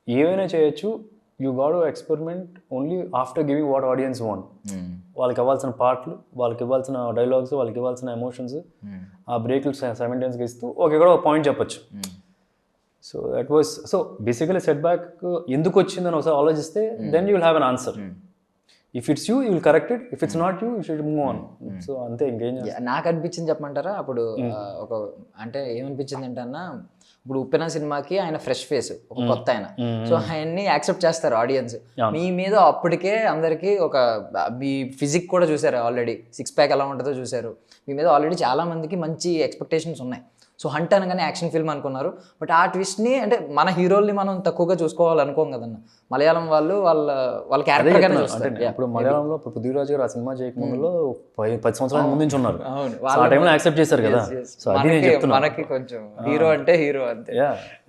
ఏవైనా చేయొచ్చు. You got to experiment only after giving what audience want. వాళ్ళకి ఇవ్వాల్సిన పాటలు, వాళ్ళకి ఇవ్వాల్సిన డైలాగ్స్, వాళ్ళకి ఇవ్వాల్సిన ఎమోషన్స్, ఆ బ్రేక్లు సైమల్టేనియస్గా ఇస్తూ ఎక్కడో ఒక పాయింట్ చెప్పచ్చు. So that was so basically set back ఎందుకు వచ్చిందని ఒకసారి ఆలోచిస్తే then you will have an answer. If it's you will correct it, if it's not you should move on. So అంతే, ఇంకేం. నాకు అనిపించింది చెప్పమంటారా అప్పుడు ఒక అంటే ఏమనిపించింది అంటే అన్న, ఇప్పుడు ఉప్పెన సినిమాకి ఆయన ఫ్రెష్ ఫేస్, ఒక కొత్త ఆయన. సో ఆయన్ని యాక్సెప్ట్ చేస్తారు ఆడియన్స్. మీ మీద అప్పటికే అందరికీ ఒక మీ ఫిజిక్ కూడా చూసారు, ఆల్రెడీ 6 pack ఎలా ఉంటుందో చూసారు. మీ మీద ఆల్రెడీ చాలా మందికి మంచి ఎక్స్పెక్టేషన్స్ ఉన్నాయి. సో హంట్ అనగానే యాక్షన్ ఫిల్మ్ అనుకున్నారు. బట్ ఆ ట్విస్ట్ని అంటే మన హీరోల్ని మనం తక్కువగా చూసుకోవాలనుకోం కదన్న. మలయాళం వాళ్ళు వాళ్ళ క్యారెక్టర్గానే చూస్తారు. ఇప్పుడు మలయాళంలో పృథ్వీరాజ్ గారు ఆ సినిమా చేయకముందులో 10 సంవత్సరాల ముందు నుంచి ఉన్నారు. ఆ టైంలో యాక్సెప్ట్ చేశారు కదా. సో అది నేను చెప్తున్నా, మనకి కొంచెం హీరో అంటే హీరో అంతే.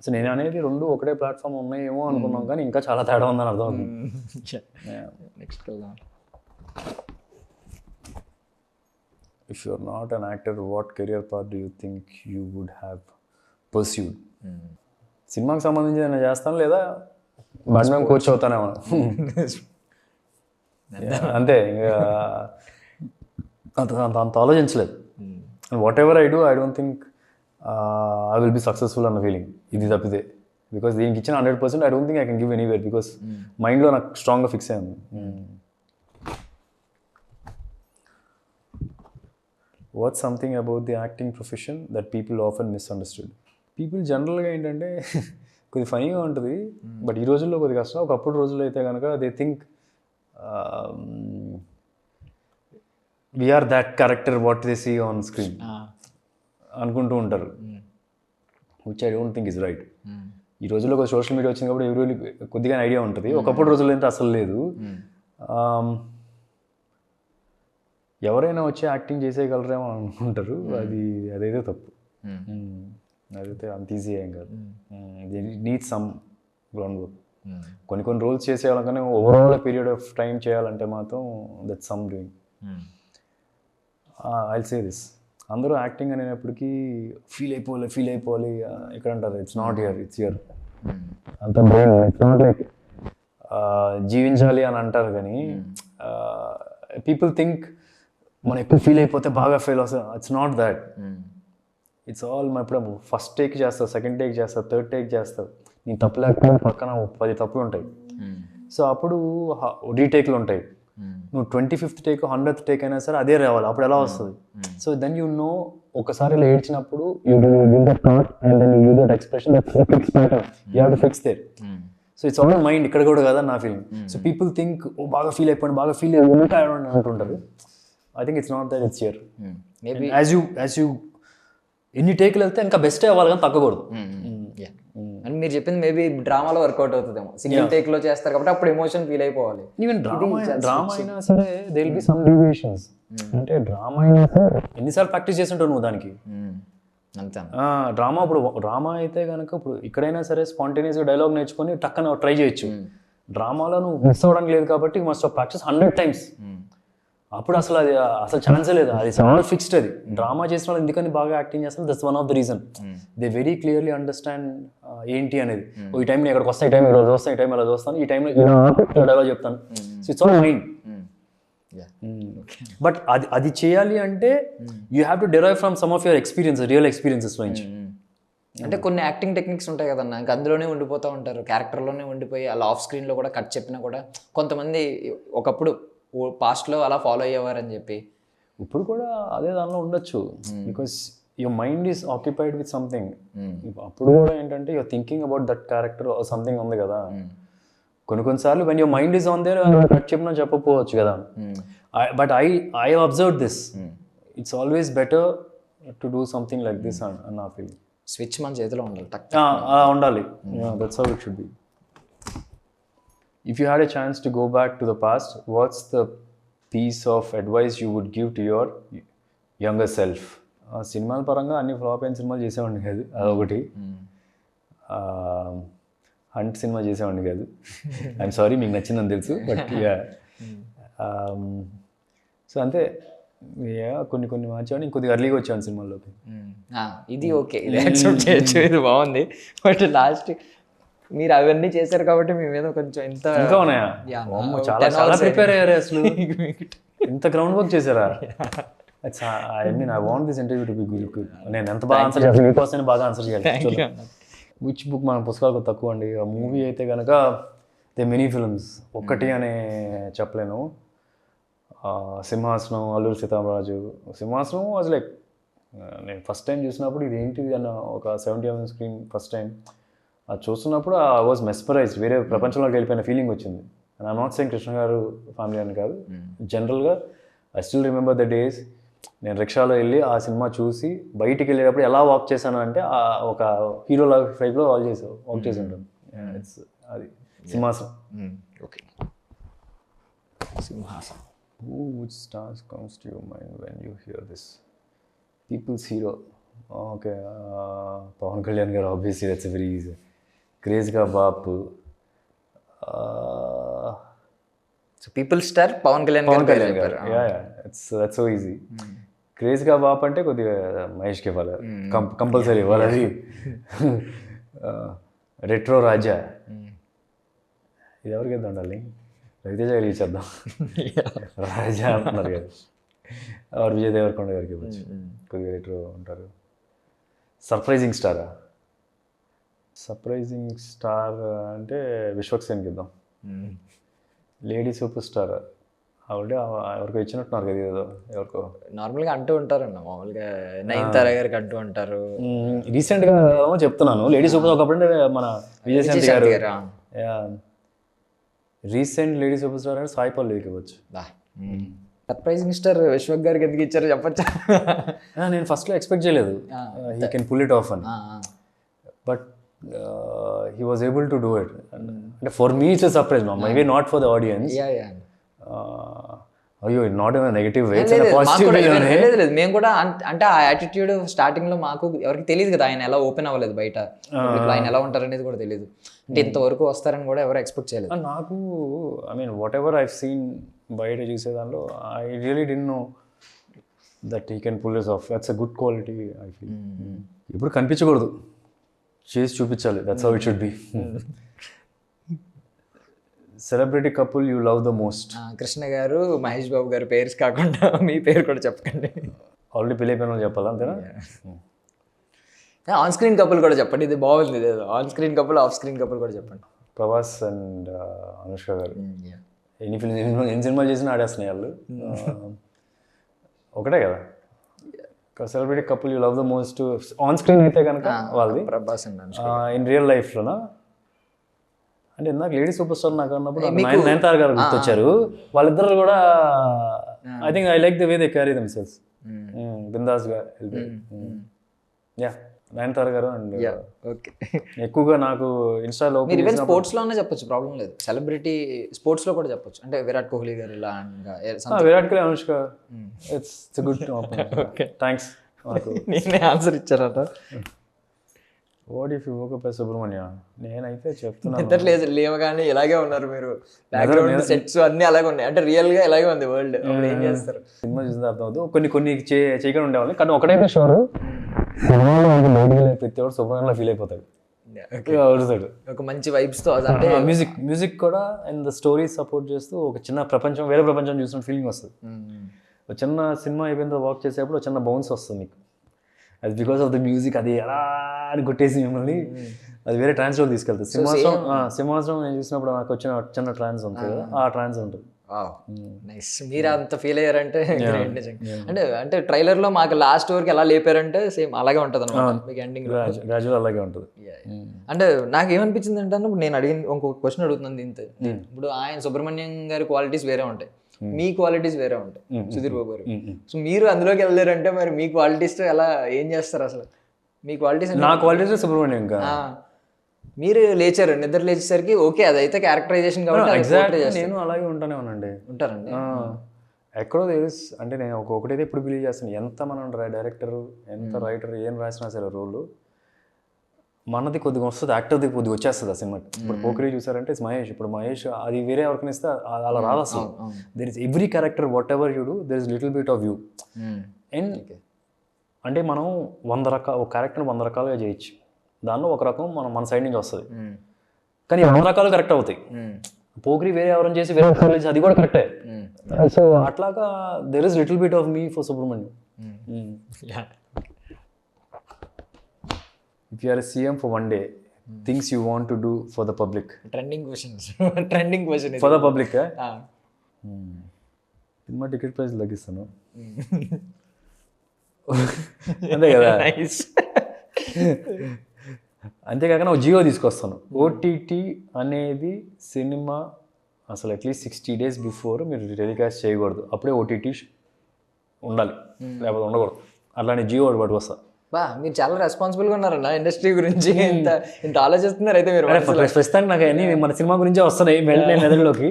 సో నేను అనేది రెండు ఒకటే ప్లాట్ఫామ్ ఉన్నాయేమో అనుకున్నాం, కానీ ఇంకా చాలా తేడా ఉందని అర్థం అవుతుంది. Next If you're not an actor, what career path do you think you would have pursued? సినిమాకి సంబంధించి నేను చేస్తాను, లేదా బ్యాడ్మింటన్ కోచ్ అవుతానేమో. అంతే, ఇంకా అంత ఆలోచించలేదు. What ever I do, I don't think I will be successful అన్న ఫీలింగ్ ఇది తప్పితే. బికాస్ దీనికి ఇచ్చిన 100% I don't think I can give anywhere. Because మైండ్లో నాకు స్ట్రాంగ్గా ఫిక్స్ అయింది. What's something about the acting profession that people often misunderstood? People జనరల్గా ఏంటంటే కొద్దిగా ఫనీగా ఉంటుంది, బట్ ఈ రోజుల్లో కొద్దిగా కష్టం. ఒకప్పుడు రోజుల్లో అయితే కనుక they think we are that character what they see on screen అనుకుంటూ ఉంటారు, which I don't think is right. ఈ రోజుల్లో కొద్దిగా సోషల్ మీడియా వచ్చింది కాబట్టి ఎవరి కొద్దిగా ఐడియా ఉంటుంది. ఒకప్పుడు రోజుల్లో అయితే అసలు లేదు. ఎవరైనా వచ్చి యాక్టింగ్ చేసేయగలరేమో అనుకుంటారు, అదైతే తప్పు. అదైతే అంత ఈజీ ఏం కాదు. Need some ground work. కొన్ని రోల్స్ చేసేయాలంటే ఓవరాల్ పీరియడ్ ఆఫ్ టైం చేయాలంటే మాత్రం that some doing. I say this, అందరూ యాక్టింగ్ అనేటప్పటికీ ఫీల్ అయిపోవాలి ఇక్కడ అంటారు. It's not here, it's here. అంత బ్రెయిన్, ఇట్స్ నాట్ లైక్ జీవించాలి అని అంటారు, కానీ పీపుల్ థింక్ మనం ఎక్కువ ఫీల్ అయిపోతే బాగా ఫీల్ అవుతుంది. It's not that. It's all ఇప్పుడు ఫస్ట్ టేక్ చేస్తావు, సెకండ్ టేక్ చేస్తావు, థర్డ్ టేక్ చేస్తావు, నీ తప్పు లేకపోతే పక్కన 10 తప్పులు ఉంటాయి. సో అప్పుడు రీటేక్లు ఉంటాయి. నువ్వు 25th టేక్ 100th టేక్ అయినా సరే అదే రావాలి, అప్పుడు ఎలా వస్తుంది? సో దెన్ యూ నో, ఒకసారి ఇలా ఏడ్చినప్పుడు you give that thought and then you give that expression, that fix pattern, you have to fix there. So it's all mind, ఇక్కడ కూడా కదా నా feeling. So people think oh బాగా ఫీల్ అయిపోయింది, బాగా ఫీల్ అయ్యి అంటుంటారు. I think it's not that, it's here. Maybe as you ఎన్ని టేకులు వెళ్తే ఇంకా బెస్టే అవ్వాలి కానీ తగ్గకూడదు. అని మీరు చెప్పింది మేబీ డ్రామాలో వర్కౌట్ అవుతుందేమో, సింగిల్ టేక్ లో చేస్తారు కాబట్టి అప్పుడు ఎమోషన్ ఫీల్ అయిపోవాలి. ఈవెన్ డ్రామా అయినా సరే they will be some deviations. అంటే డ్రామా అయినా సరే ఎన్నిసార్లు ప్రాక్టీస్ చేస్తుంటావు నువ్వు దానికి. అంతే. డ్రామా ఇప్పుడు డ్రామా అయితే కనుక ఇప్పుడు ఇక్కడైనా సరే స్పాంటేనియస్గా డైలాగ్ నేర్చుకొని టక్కన ట్రై చేయొచ్చు. డ్రామాలో నువ్వు మిస్ అవ్వడానికి లేదు కాబట్టి యూ మస్ట్ ప్రాక్టీస్ 100 times. అప్పుడు అసలు అది అసలు ఛాన్సే లేదు, అది చాలా ఫిక్స్డ్. అది డ్రామా చేసిన వాళ్ళు ఎందుకని బాగా యాక్టింగ్ చేస్తారు, that's one of the reason. They very clearly understand ఏంటి అనేది. ఈ టైం నేను ఎక్కడికి వస్తాను, ఈ టైం ఇక్కడ చూస్తాను, ఈ టైం ఇలా చూస్తాను, ఈ టైంలో ఇలా డైలాగ్ చెప్తాను. So it's all mind. But అది చేయాలి అంటే you have to derive from some of your experiences, real experiences నుంచి. అంటే కొన్ని యాక్టింగ్ టెక్నిక్స్ ఉంటాయి కదన్నా, ఇంకా అందులోనే ఉండిపోతూ ఉంటారు, క్యారెక్టర్లోనే ఉండిపోయి అలా ఆఫ్ స్క్రీన్లో కూడా కట్ చెప్పినా కూడా కొంతమంది ఒకప్పుడు పాస్ట్లో అలా ఫాలో అయ్యేవారని చెప్పి ఇప్పుడు కూడా అదే దానిలో ఉండొచ్చు. Because your mind is occupied with something. అప్పుడు కూడా ఏంటంటే your thinking about that character something ఉంది కదా. కొన్నిసార్లు when your mind is on their cut చెప్పినా చెప్పకపోవచ్చు కదా. But I observe this, it's always better to do something like this అని నా ఫీలింగ్. స్విచ్ మన చేతిలో ఉండాలి, అలా ఉండాలి. That's how it should B. If you had a chance to go back to the past, what's the piece of advice you would give to your younger self? సినిమాల పరంగా అన్ని ఫ్లాప్ అయిన సినిమాలు చేసేవాడిని కాదు, అదొకటి. హంట్ సినిమా చేసేవాడిని కాదు. ఐఎమ్ సారీ, మీకు నచ్చిందని తెలుసు, బట్ సో అంతే. కొన్ని మార్చేవాడిని, ఇంకొద్దిగా ఎర్లీగా వచ్చాను సినిమాల్లోకి. ఇది ఓకే, ఇది యాక్సెప్ట్ చేయొచ్చు, ఇది బాగుంది. బట్ లాస్ట్ మీరు అవన్నీ చేశారు కాబట్టి మీ మీద కొంచెం ఎంత ఇంకా ఉన్నాయా? చాలా ప్రిపేర్ అయ్యారు అసలు, ఇంత గ్రౌండ్ వర్క్ చేశారా? I mean I want this interview to be good. నేను ఎంత బాగా ఆన్సర్ చేయాలి, మీకోసం బాగా ఆన్సర్ చేయాలి. విచ్ బుక్ మన పుస్తకాలకు తక్కువ అండి. ఆ మూవీ అయితే కనుక దే మెనీ ఫిల్మ్స్, ఒక్కటి అనే చెప్పలేను. సింహాసనం, అల్లూరి సీతారామరాజు. సింహాసనం వాజ్ లైక్, నేను ఫస్ట్ టైం చూసినప్పుడు ఇది ఏంటిది అన్న ఒక 70mm స్క్రీన్ ఫస్ట్ టైం అది చూస్తున్నప్పుడు ఐ వాజ్ మెస్పరైజ్డ్. వేరే ప్రపంచంలోకి వెళ్ళిపోయిన ఫీలింగ్ వచ్చింది. And I'm not saying Krishna గారు ఫ్యామిలీ అని కాదు, జనరల్గా I still remember the days. నేను రిక్షాలో వెళ్ళి ఆ సినిమా చూసి బయటికి వెళ్ళేటప్పుడు ఎలా వాక్ చేశాను అంటే ఒక హీరో లాగా టైప్లో వాక్ చేసి ఉంటాను. ఇట్స్ అది సింహాసనం. ఓకే, సింహాసనం. Which stars comes to your mind when you hear this? People's hero. Okay, Pawan Kalyan garu, obviously that's a very easy. Craze ka baap. So people star Pawan Kalyan garu. Yeah, that's so easy. Craze ka baap ante kodiga Mahesh ke wala compulsory wala adi. Retro Raja. ఇది ఎవరికి ఇద్దాం డార్లింగ్? రవితేజ గారికి ఇచ్చేద్దాం. రాజా అంటున్నారు కదా, ఎవరు విజయ్ దేవరకొండ గారికి ఇవ్వచ్చు, కొద్దిగా రేట్లో ఉంటారు. సర్ప్రైజింగ్ స్టారా? సర్ప్రైజింగ్ స్టార్ అంటే విశ్వక్సేన్కి ఇద్దాం. లేడీ సూపర్ స్టార్ ఆల్రెడీ ఎవరికో ఇచ్చినట్టున్నారు కదా, ఏదో ఎవరికో నార్మల్గా అంటూ ఉంటారన్న, మామూలుగా నయనతార గారికి అంటూ ఉంటారు. రీసెంట్గా చెప్తున్నాను లేడీ సూపర్, ఒకప్పుడు మన విజయశాంతి గారు. రీసెంట్ లేడీ సూపర్ స్టార్ అంటే సాయి పల్లవికి ఇవ్వచ్చు. సర్ప్రైజింగ్ స్టార్ విశ్వక్ గారికి ఎందుకు ఇచ్చారో చెప్పచ్చా? నేను ఫస్ట్లో ఎక్స్పెక్ట్ చేయలేదు he can pull it off అని, but he was able to do it. అంటే for me it's surprise, maybe not for the audience. అయ్యో, not in negative way, positive way. లేదు, మేము కూడా అంటే ఆ యాటిట్యూడ్ స్టార్టింగ్ లో మాకు ఎవరికి తెలియదు కదా, ఆయన ఎలా ఓపెన్ అవ్వలేదు బయట, ఆయన ఎలా ఉంటారు అనేది కూడా తెలియదు. అంటే ఇంతవరకు వస్తారని కూడా ఎవరు ఎక్స్పెక్ట్ చేయలేదు. నాకు I mean whatever I've seen బయట చూసే దానిలో I really didn't know that he can pull this off. That's a good quality I feel. ఇప్పుడు కనిపించకూడదు, చేసి చూపించాలి. That's how it should be. Celebrity couple you love the most? Krishna garu, Mahesh బాబు గారు పేర్స్ కాకుండా మీ పేరు కూడా చెప్పకండి. ఆల్రెడీ పెళ్ళి అయిపోయిన చెప్పాలా, అంతేనా? ఆన్ స్క్రీన్ కపుల్ కూడా చెప్పండి, ఇది బాగుంది. On screen couple, off screen couple కూడా చెప్పండి. ప్రభాస్ అండ్ అనుష్క గారు ఎన్ని సినిమాలు చేసినా ఆడేస్తున్నాయి వాళ్ళు. ఒకటే కదా celebrity couple you love the most on screen అయితే కనుక వాళ్ళది. ప్రభాస్ అండ్ ఇన్ రియల్ లైఫ్లోనా అంటే ఇందాక లేడీ సూపర్ స్టార్ నాకు అన్నప్పుడు నయనతార గారు గుర్తొచ్చారు. వాళ్ళిద్దరు కూడా I think I like the way they carry themselves బిందాస్గా. యా నయనతార గారు అండ్ ఓకే. ఎక్కువగా నాకు ఇన్స్టాలో మీరు ఈవెన్ స్పోర్ట్స్లోనే చెప్పొచ్చు, ప్రాబ్లం లేదు. సెలబ్రిటీ స్పోర్ట్స్లో కూడా చెప్పొచ్చు, అంటే విరాట్ కోహ్లీ గారు ఇలా. Virat Kohli Anushka it's good. Thanks. నేనే ఆన్సర్ ఇచ్చారట. What if you woke up as Subrahmanya? నేనైతే చెప్తున్నాను నిద్ర లేవగానే ఇలాగే ఉన్నారు మీరు, బ్యాక్గ్రౌండ్ సెట్స్ అన్ని అలాగే ఉన్నాయి, అంటే రియల్ గా ఇలాగే ఉంది వరల్డ్. అప్పుడు ఏం చేస్తారు? సినిమా చూసిన అర్థం అవుతుంది. కొన్ని చేయకుండా ఉండేవాళ్ళు, కానీ ఒకటైతే షోర్ సినిమాలో ప్రతి ఒక్కరు సుబ్రహ్మణ్యంలో ఫీల్ అయిపోతాడు. ఒక మంచి వైబ్స్ తో, అంటే మ్యూజిక్ కూడా అండ్ ద స్టోరీ సపోర్ట్ చేస్తూ ఒక చిన్న ప్రపంచం, వేరే ప్రపంచం చూసిన ఫీలింగ్ వస్తుంది. ఒక చిన్న సినిమా అయిపోయిన వాక్ చేసేప్పుడు ఒక చిన్న బౌన్స్ వస్తుంది మీకు. అది బికాస్ ఆఫ్ ద మ్యూజిక్. అది ఎలా అని కొట్టేసి మిమ్మల్ని అది వేరే ట్రాన్స్లోకి తీసుకెళ్తుంది. సింహాసనం నేను చూసినప్పుడు నాకు వచ్చిన చిన్న ట్రాన్స్ ఉంటుంది కదా, ఆ ట్రాన్స్ ఉంటుంది. నైస్. మీరు అంత ఫీల్ అయ్యారంటే అంటే అంటే ట్రైలర్ లో మాకు లాస్ట్ వరకు ఎలా లేపారంటే సేమ్ అలాగే ఉంటుంది అనమాట మీకు ఎండింగ్. గ్రాడ్యువల్ అలాగే ఉంటుంది. అంటే నాకు ఏమనిపించింది అంటే నేను అడిగిన ఇంకొక క్వశ్చన్ అడుగుతున్నాను దీంతో. ఇప్పుడు ఆయన సుబ్రహ్మణ్యం గారి క్వాలిటీస్ వేరే ఉంటాయి, మీ క్వాలిటీస్ వేరే ఉంటాయి సుధీర్ బాబు గారు. సో మీరు అందులోకి వెళ్ళారంటే మరి మీ క్వాలిటీస్ ఎలా ఏం చేస్తారు అసలు? మీ క్వాలిటీస్, నా క్వాలిటీస్ సుబ్రహ్మణ్యం మీరు లేచారు, నిద్ర లేచేసరికి ఓకే అదైతే క్యారెక్టరైజేషన్ కాబట్టి నేను అలాగే ఉంటానే ఉన్నాండి. ఉంటారండి ఎక్కడో తెలుసు. అంటే నేను ఒకటైతే ఇప్పుడు బిలీవ్ చేస్తాను, ఎంత మనం డైరెక్టర్ ఎంత రైటర్ ఏం రాసినా సరే రోల్ మనది కొద్దిగా వస్తుంది, యాక్టర్ది కొద్దిగా వచ్చేస్తుంది ఆ సినిమా. ఇప్పుడు పోకరి చూసారంటే మహేష్, ఇప్పుడు మహేష్ అది వేరే ఎవరికైనా ఇస్తే అలా రాదు అసలు. There is every character what ever you do there is little bit of you. And అంటే మనం 100 రకాల ఒక క్యారెక్టర్ని 100 రకాలుగా చేయొచ్చు, దానిలో ఒక రకం మన సైడ్ నుంచి వస్తుంది, కానీ 100 రకాలు కరెక్ట్ అవుతాయి. పోకరి వేరే ఎవరైనా చేసి వేరే చేసి అది కూడా కరెక్టే. సో అట్లాగా there is little bit of me for Subrahmanyam. If you are a CM for one day, things you want to do for the public. Trending questions. Trending question. For the public, cinema ticket price తగ్గిస్తాను అంతే కదా. అంతేకాక నాకు జియో తీసుకొస్తాను. ఓటీటీ అనేది సినిమా అసలు అట్లీస్ట్ 60 days బిఫోర్ మీరు టెలికాస్ట్ చేయకూడదు, అప్పుడే ఓటీటీ ఉండాలి, లేకపోతే ఉండకూడదు. అట్లానే జియో ఒకటి పట్టుకొస్తా. మీరు చాలా రెస్పాన్సిబుల్గా ఉన్నారన్న ఇండస్ట్రీ గురించి, ఇంత ఆలోచిస్తున్నారు అయితే మీరు. ప్రస్తుతానికి నాకు అన్ని మన సినిమా గురించే వస్తున్నాయి మెదడులోకి.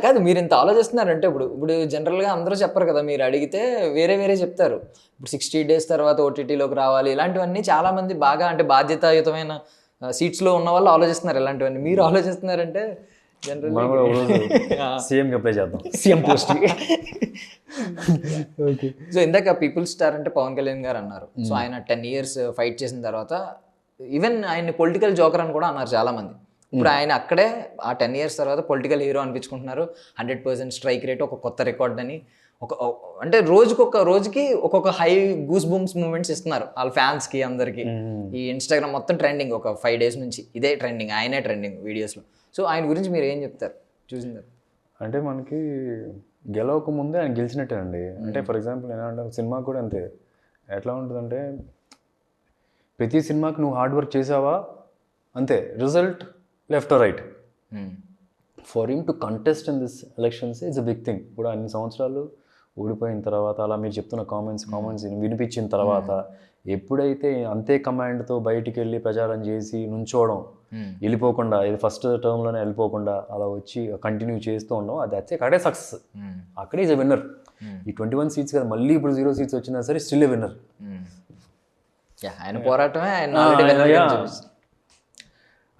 కాదు, మీరు ఇంత ఆలోచిస్తున్నారంటే ఇప్పుడు జనరల్గా అందరూ చెప్పరు కదా, మీరు అడిగితే వేరే చెప్తారు. ఇప్పుడు 60 days తర్వాత ఓటీటీలోకి రావాలి, ఇలాంటివన్నీ చాలా మంది బాగా అంటే బాధ్యతాయుతమైన సీట్స్లో ఉన్న వాళ్ళు ఆలోచిస్తున్నారు ఇలాంటివన్నీ. మీరు ఆలోచిస్తున్నారంటే సీఎంకి అప్లై చేద్దాం, సీఎం పోస్ట్. సో ఇందాక పీపుల్ స్టార్ అంటే పవన్ కళ్యాణ్ గారు అన్నారు. సో ఆయన 10 years ఫైట్ చేసిన తర్వాత ఈవెన్ ఆయన్ని పొలిటికల్ జోకర్ అని కూడా అన్నారు చాలా మంది. ఇప్పుడు ఆయన అక్కడే ఆ 10 years తర్వాత పొలిటికల్ హీరో అనిపించుకుంటున్నారు. 100% స్ట్రైక్ రేట్, ఒక కొత్త రికార్డ్ అని, అంటే రోజుకి ఒక్కొక్క హై గూస్ బూమ్స్ మూమెంట్స్ ఇస్తున్నారు వాళ్ళ ఫ్యాన్స్కి అందరికి. ఈ ఇన్స్టాగ్రామ్ మొత్తం ట్రెండింగ్, ఒక 5 days నుంచి ఇదే ట్రెండింగ్, ఆయనే ట్రెండింగ్ వీడియోస్లో. సో ఆయన గురించి మీరు ఏం చెప్తారు చూసిందారు? అంటే మనకి గెలవక ముందే ఆయన గెలిచినట్టే అండి. అంటే ఫర్ ఎగ్జాంపుల్ ఏమంటే సినిమా కూడా అంతే. ఎట్లా ఉంటుందంటే ప్రతి సినిమాకి నువ్వు హార్డ్ వర్క్ చేసావా అంతే, result left or right. For him to contest in this elections it's a big thing. ఇప్పుడు అన్ని సంవత్సరాలు ఓడిపోయిన తర్వాత అలా మీరు చెప్తున్న కామెంట్స్ వినిపించిన తర్వాత ఎప్పుడైతే అంతే కమాండ్తో బయటికి వెళ్ళి ప్రచారం చేసి నుంచోవడం, వెళ్ళిపోకుండా ఇది ఫస్ట్ టర్మ్లోనే వెళ్ళిపోకుండా అలా వచ్చి కంటిన్యూ చేస్తూ ఉండడం, అది అక్కడే సక్సెస్, అక్కడే ఈజ్ ఎ విన్నర్. ఈ 21 seats కదా, మళ్ళీ ఇప్పుడు 0 seats వచ్చినా సరే స్టిల్ ఎ విన్నర్. ఆయన పోరాటమే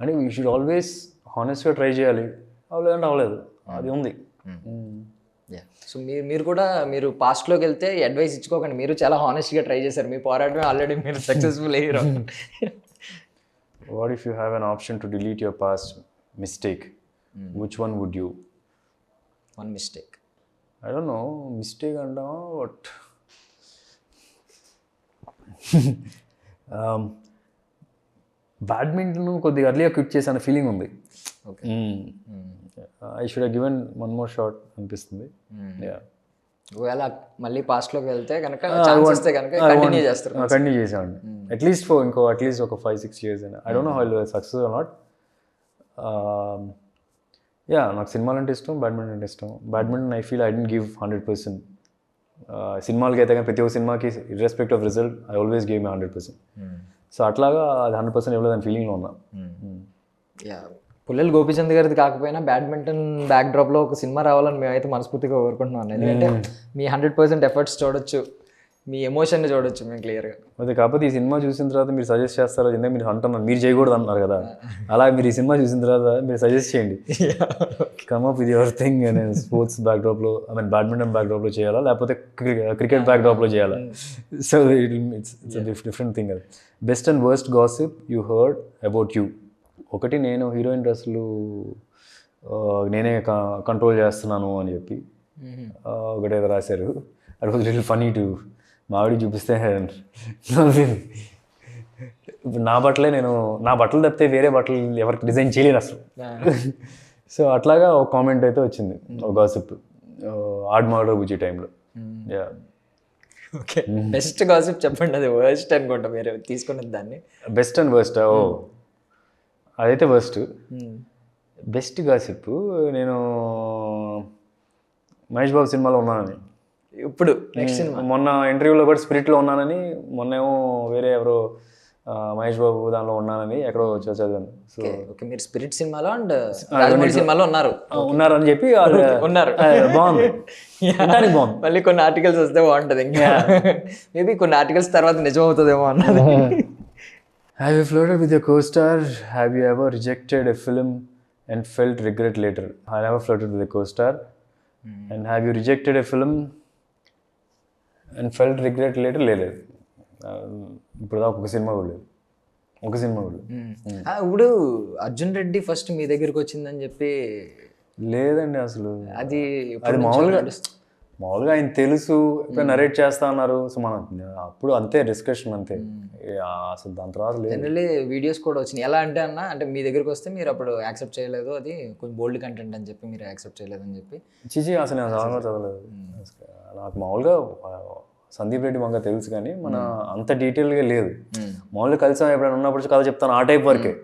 అంటే వీ షుడ్ ఆల్వేస్ హానెస్ట్గా ట్రై చేయాలి. అవ్వలేదంటే అవ్వలేదు, అది ఉంది. సో మీరు కూడా మీరు పాస్ట్లోకి వెళ్తే అడ్వైస్ ఇచ్చుకోకండి, మీరు చాలా హానెస్ట్గా ట్రై చేశారు, మీ పోరాటమే ఆల్రెడీ మీరు సక్సెస్ఫుల్ అయ్యారు. What if you have an option to delete your past mistake? Which one would you? One mistake. I don't know. Mistake and what? Badminton కొద్దిగా అర్లీగా క్విట్ చేసిన ఫీలింగ్ ఉంది. I should have given one more shot అనిపిస్తుంది. ఒకవేళ మళ్ళీ పాస్ట్లోకి వెళ్తే కనుక ఛాన్స్ వస్తే కనుక కంటిన్యూ చేస్తారు. కంటిన్యూ చేసామండి అట్లీస్ట్ ఫర్ ఇంకో అట్లీస్ట్ ఒక 5-6 years అయినా. I don't know how success or not. నాకు సినిమాలు అంటే ఇష్టం, బ్యాడ్మింటన్ అంటే ఇష్టం. Badminton I feel I didn't give 100%. సినిమాలకి అయితే కానీ ప్రతి ఒక్క సినిమాకి irrespective of result I always give my 100%. So అట్లాగా అది 100% ఇవ్వలేదని ఫీలింగ్లో ఉన్నా. పుల్లెల గోపీచంద్ గారిది కాకపోయినా బ్యాడ్మింటన్ బ్యాక్ డ్రాప్లో ఒక సినిమా రావాలని మేమైతే మనస్ఫూర్తిగా కోరుకుంటున్నాం. ఎందుకంటే మీ 100% ఎఫర్ట్స్ చూడొచ్చు, మీ ఎమోషన్ని చూడొచ్చు మేము క్లియర్గా. అదే కాకపోతే ఈ సినిమా చూసిన తర్వాత మీరు సజెస్ట్ చేస్తారో ఎందుకంటే మీరు అంటున్నారు మీరు చేయకూడదు అంటున్నారు కదా, అలా మీరు ఈ సినిమా చూసిన తర్వాత మీరు సజెస్ట్ చేయండి. Come up with your thing. నేను స్పోర్ట్స్ బ్యాక్డ్రాప్లో బ్యాడ్మింటన్ బ్యాక్డ్రాప్లో చేయాలా లేకపోతే క్రికెట్ బ్యాక్డ్రాప్లో చేయాలా? So it's different thing. అది best and worst gossip you heard about you. ఒకటి, నేను హీరోయిన్ డ్రెస్సులు నేనే కంట్రోల్ చేస్తున్నాను అని చెప్పి ఒకటేదో రాశారు. అది వాజ్ లిటిల్ ఫనీ టు మావిడి చూపిస్తే నా బట్టలు తప్పితే వేరే బట్టలు ఎవరికి డిజైన్ చేయలేను అసలు. సో అట్లాగా ఒక కామెంట్ అయితే వచ్చింది, ఒక గాసిప్ ఆడ్ మర్డర్ బుజ్జి టైంలో. ఓకే, బెస్ట్ గాసిప్ చెప్పండి. అది వర్స్ట్ అనుకుంటా మీరు తీసుకున్నది దాన్ని. బెస్ట్ అండ్ వర్స్ట్ అదైతే వర్స్ట్. బెస్ట్ గాసిప్ నేను మహేష్ బాబు సినిమాలో ఉన్నానని, ఇప్పుడు నెక్స్ట్ సినిమా మొన్న ఇంటర్వ్యూలో కూడా స్పిరిట్లో ఉన్నానని, మొన్నేమో వేరే ఎవరో మహేష్ బాబు దానిలో ఉన్నానని ఎక్కడో చదివాను. సో ఓకే, మీరు స్పిరిట్ సినిమాలో అండ్ రాజమౌళి సినిమాలో ఉన్నారని చెప్పి ఉన్నారు. బాగుంది, బాగుంది. మళ్ళీ కొన్ని ఆర్టికల్స్ వస్తే బాగుంటుంది. ఇంకా మేబీ కొన్ని ఆర్టికల్స్ తర్వాత నిజం అవుతుందేమో అన్నది. Have you flirted with your co-star? Have you ever rejected a film and felt regret later? I never flirted with a co-star. And have you rejected a film and felt regret later? లేదు. ఇప్పుడు దాకా ఒక సినిమా కూడా లేదు. ఇప్పుడు అర్జున్ రెడ్డి ఫస్ట్ మీ దగ్గరికి వచ్చిందని చెప్పి లేదండి అసలు. అది మామూలుగా ఆయన తెలుసు, ఇప్పుడు నరేట్ చేస్తా అన్నారు. సో మనం అప్పుడు అంతే డిస్కషన్ అంతే, అసలు దాని తర్వాత జనరల్లీ వీడియోస్ కూడా వచ్చినాయి. ఎలా అంటే అంటే మీ దగ్గరికి వస్తే మీరు అప్పుడు యాక్సెప్ట్ చేయలేదు, అది కొంచెం బోల్డ్ కంటెంట్ అని చెప్పి మీరు యాక్సెప్ట్ చేయలేదని చెప్పి. చిచి అసలు నేను చాలా చదవలేదు. నాకు మామూలుగా సందీప్ రెడ్డి మాకు తెలుసు కానీ మన అంత డీటెయిల్గా లేదు. మామూలుగా కలిసి ఎప్పుడైనా ఉన్నప్పుడు కథ చెప్తాను, ఆ టైప్ వరకే.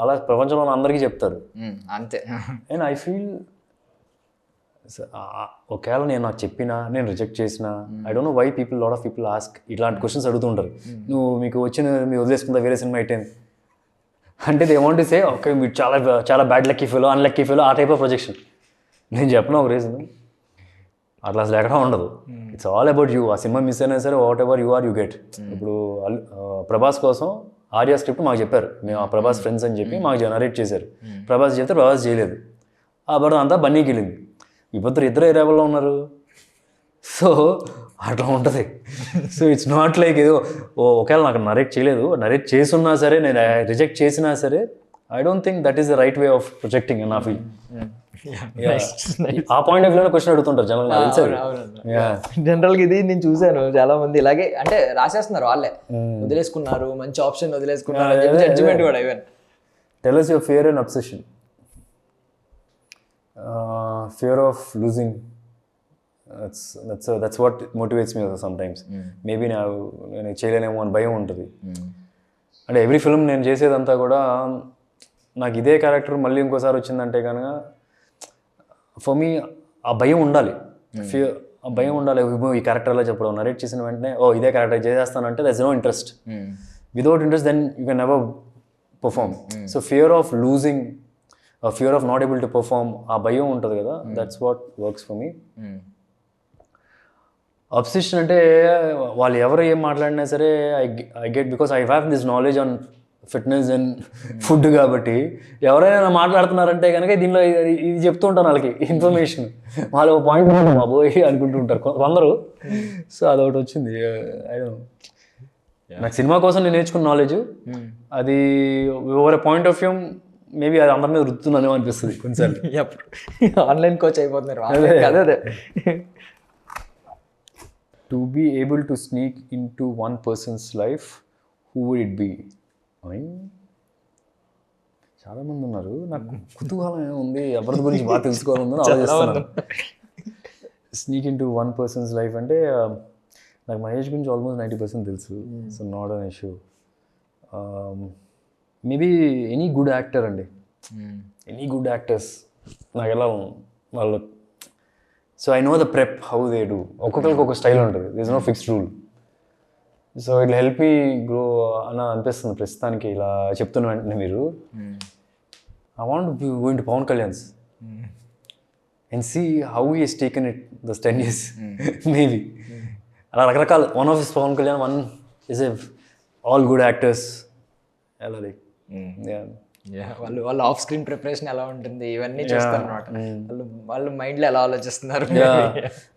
అలా ప్రపంచంలో అందరికీ చెప్తారు అంతే. అండ్ ఐ ఫీల్ ఒకవేళ నేను నాకు చెప్పినా, నేను రిజెక్ట్ చేసినా, I don't know why lot of people ask ఇట్లాంటి క్వశ్చన్స్ అడుగుతుంటారు. నువ్వు మీకు మీరు వదిలేసుకుందా వేరే సినిమా అయిపోయింది అంటే they want to say okay మీరు చాలా చాలా bad lucky fellow, unlucky fellow, ఆ టైప్ ఆఫ్ ప్రొజెక్షన్. నేను చెప్పను ఒక రీజన్, అట్లా అసలు ఎక్కడ ఉండదు. It's all about you. ఆ సినిమా మిస్ అయినా సరే whatever you are you get. ఇప్పుడు ప్రభాస్ కోసం ఆర్యా స్క్రిప్ట్ మాకు చెప్పారు, మేము ఆ ప్రభాస్ ఫ్రెండ్స్ అని చెప్పి మాకు జనరేట్ చేశారు. ప్రభాస్ చెప్తే ప్రభాస్ చేయలేదు, ఆ బరువు అంతా బన్నీకి వెళ్ళింది. ఇద్దరు ఏ లెవెల్లో ఉన్నారు. సో అట్లా ఉంటుంది. సో ఇట్స్ నాట్ లైక్ ఏదో ఒకవేళ నాకు నరేట్ చేయలేదు, నరేట్ చేసున్నా సరే, నేను రిజెక్ట్ చేసినా సరే, I don't think that is the right way of projecting నా ఫీల్. ఆ పాయింట్ ఆఫ్ వ్యూలో క్వశ్చన్ అడుగుతుంటారు జనరల్గా. ఇది నేను చూశాను చాలా మంది ఇలాగే అంటే రాసేస్తున్నారు, వాళ్ళే వదిలేసుకున్నారు, మంచి ఆప్షన్ వదిలేసుకున్నారు అని చెప్పి జడ్జిమెంట్ కూడా. Even tell us your fear and obsession. Fear of losing, that's what motivates me sometimes. Maybe నేను చేయలేనేమో అని భయం ఉంటుంది. అంటే ఎవ్రీ ఫిల్మ్ నేను చేసేదంతా కూడా నాకు ఇదే క్యారెక్టర్ మళ్ళీ ఇంకోసారి వచ్చిందంటే కనుక ఫర్ మీ ఆ భయం ఉండాలి, ఆ భయం ఉండాలి. ఈ క్యారెక్టర్ అలా చెప్పడం, నరేట్ చేసిన వెంటనే ఇదే క్యారెక్టర్ చేసేస్తానంటే that's no interest. Without interest then you can never perform. So fear of losing, fear of not able to perform, ఆ భయం ఉంటుంది కదా, that's what works for me. Obsession అంటే వాళ్ళు ఎవరు ఏం మాట్లాడినా సరే I get, because I have this knowledge on fitness and food. కాబట్టి ఎవరైనా మాట్లాడుతున్నారంటే కనుక దీనిలో ఇది చెప్తూ ఉంటాను వాళ్ళకి ఇన్ఫర్మేషన్. వాళ్ళు ఒక పాయింట్ మా పోయి అనుకుంటూ ఉంటారు కొందరు. సో అదొకటి వచ్చింది. నాకు సినిమా కోసం నేను నేర్చుకున్న నాలెడ్జ్ అది over a point of view maybe అది అందరి మీద రుద్దుతున్నానేమో అనిపిస్తుంది కొన్నిసార్లు. ఆన్లైన్ కోచ్ అయిపోతున్నారు. అదే to be able to sneak into one person's life, who would it be? చాలా మంది ఉన్నారు. నాకు కుతూహలం ఏముంది, ఎవరి గురించి బాగా తెలుసుకోవాలని ఆలోచిస్తున్నాను. Sneak into one person's life అంటే నాకు మహేష్ గురించి ఆల్మోస్ట్ 90% తెలుసు. So not an issue. Maybe any good actor అండి, ఎనీ గుడ్ యాక్టర్స్ నాకు ఎలా వాళ్ళు. So I know the prep how they do. ఒక్కొక్కరికి ఒక స్టైల్ ఉంటుంది, there is no fixed rule. So it help me grow అని అనిపిస్తుంది ప్రస్తుతానికి ఇలా చెప్తున్న వెంటనే మీరు. I want be going to Pavan Kalyan's and see how he he's taken it this 10 years maybe. అలా రకరకాల one of his Pavan Kalyan, one is a all good actors వెళ్ళాలి. వాళ్ళు ఆఫ్ స్క్రీన్ ప్రిపరేషన్ ఎలా ఉంటుంది ఇవన్నీ చూస్తారు అనమాట. వాళ్ళు మైండ్లో ఎలా ఆలోచిస్తున్నారు.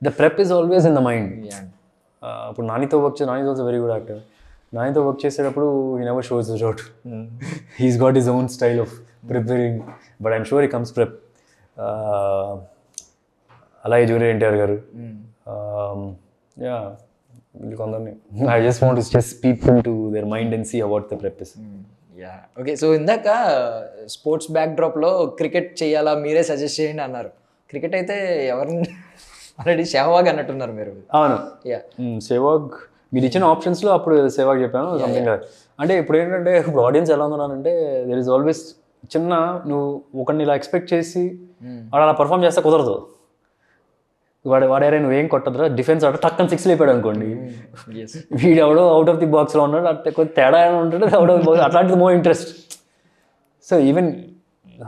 The prep is always in the mind. ఇప్పుడు నానితో వర్క్ చేసి, Nani also very good actor. నానితో వర్క్ చేసేటప్పుడు he never shows it out. He's got his own style of preparing, but I'm sure he comes prep. అలాగే జూనియర్ ఎన్టీఆర్ గారు, వీళ్ళు కొందరిని I just want to just speak into their mind and see what the prep is. Okay, so ఇందాక స్పోర్ట్స్ బ్యాక్డ్రాప్లో క్రికెట్ చేయాలా మీరే సజెస్ట్ చేయండి అన్నారు. క్రికెట్ అయితే ఎవరిని ఆల్రెడీ సెహ్వాగ్ అన్నట్టున్నారు మీరు. అవును, సెహ్వాగ్ మీరు ఇచ్చిన ఆప్షన్స్లో అప్పుడు సెహ్వాగ్ చెప్పాను సంథింగ్. అంటే ఇప్పుడు ఏంటంటే ఇప్పుడు ఆడియన్స్ ఎలా ఉన్నానంటే దెర్ ఈస్ ఆల్వేస్ చిన్న, నువ్వు ఒకరిని ఇలా ఎక్స్పెక్ట్ చేసి వాడు అలా పర్ఫామ్ చేస్తే కుదరదు. వాడేరే నువ్వేం కొట్టదురా, డిఫెన్స్ ఆడ టక్కని 6 లేపాడు అనుకోండి, వీడు ఎవడో అవుట్ ఆఫ్ ది బాక్స్లో ఉన్నాడు, అంటే కొంచెం తేడా ఉంటాడు, అవుట్ ఆఫ్ ది బాక్స్, అట్లాంటిది మోర్ ఇంట్రెస్ట్. సో ఈవెన్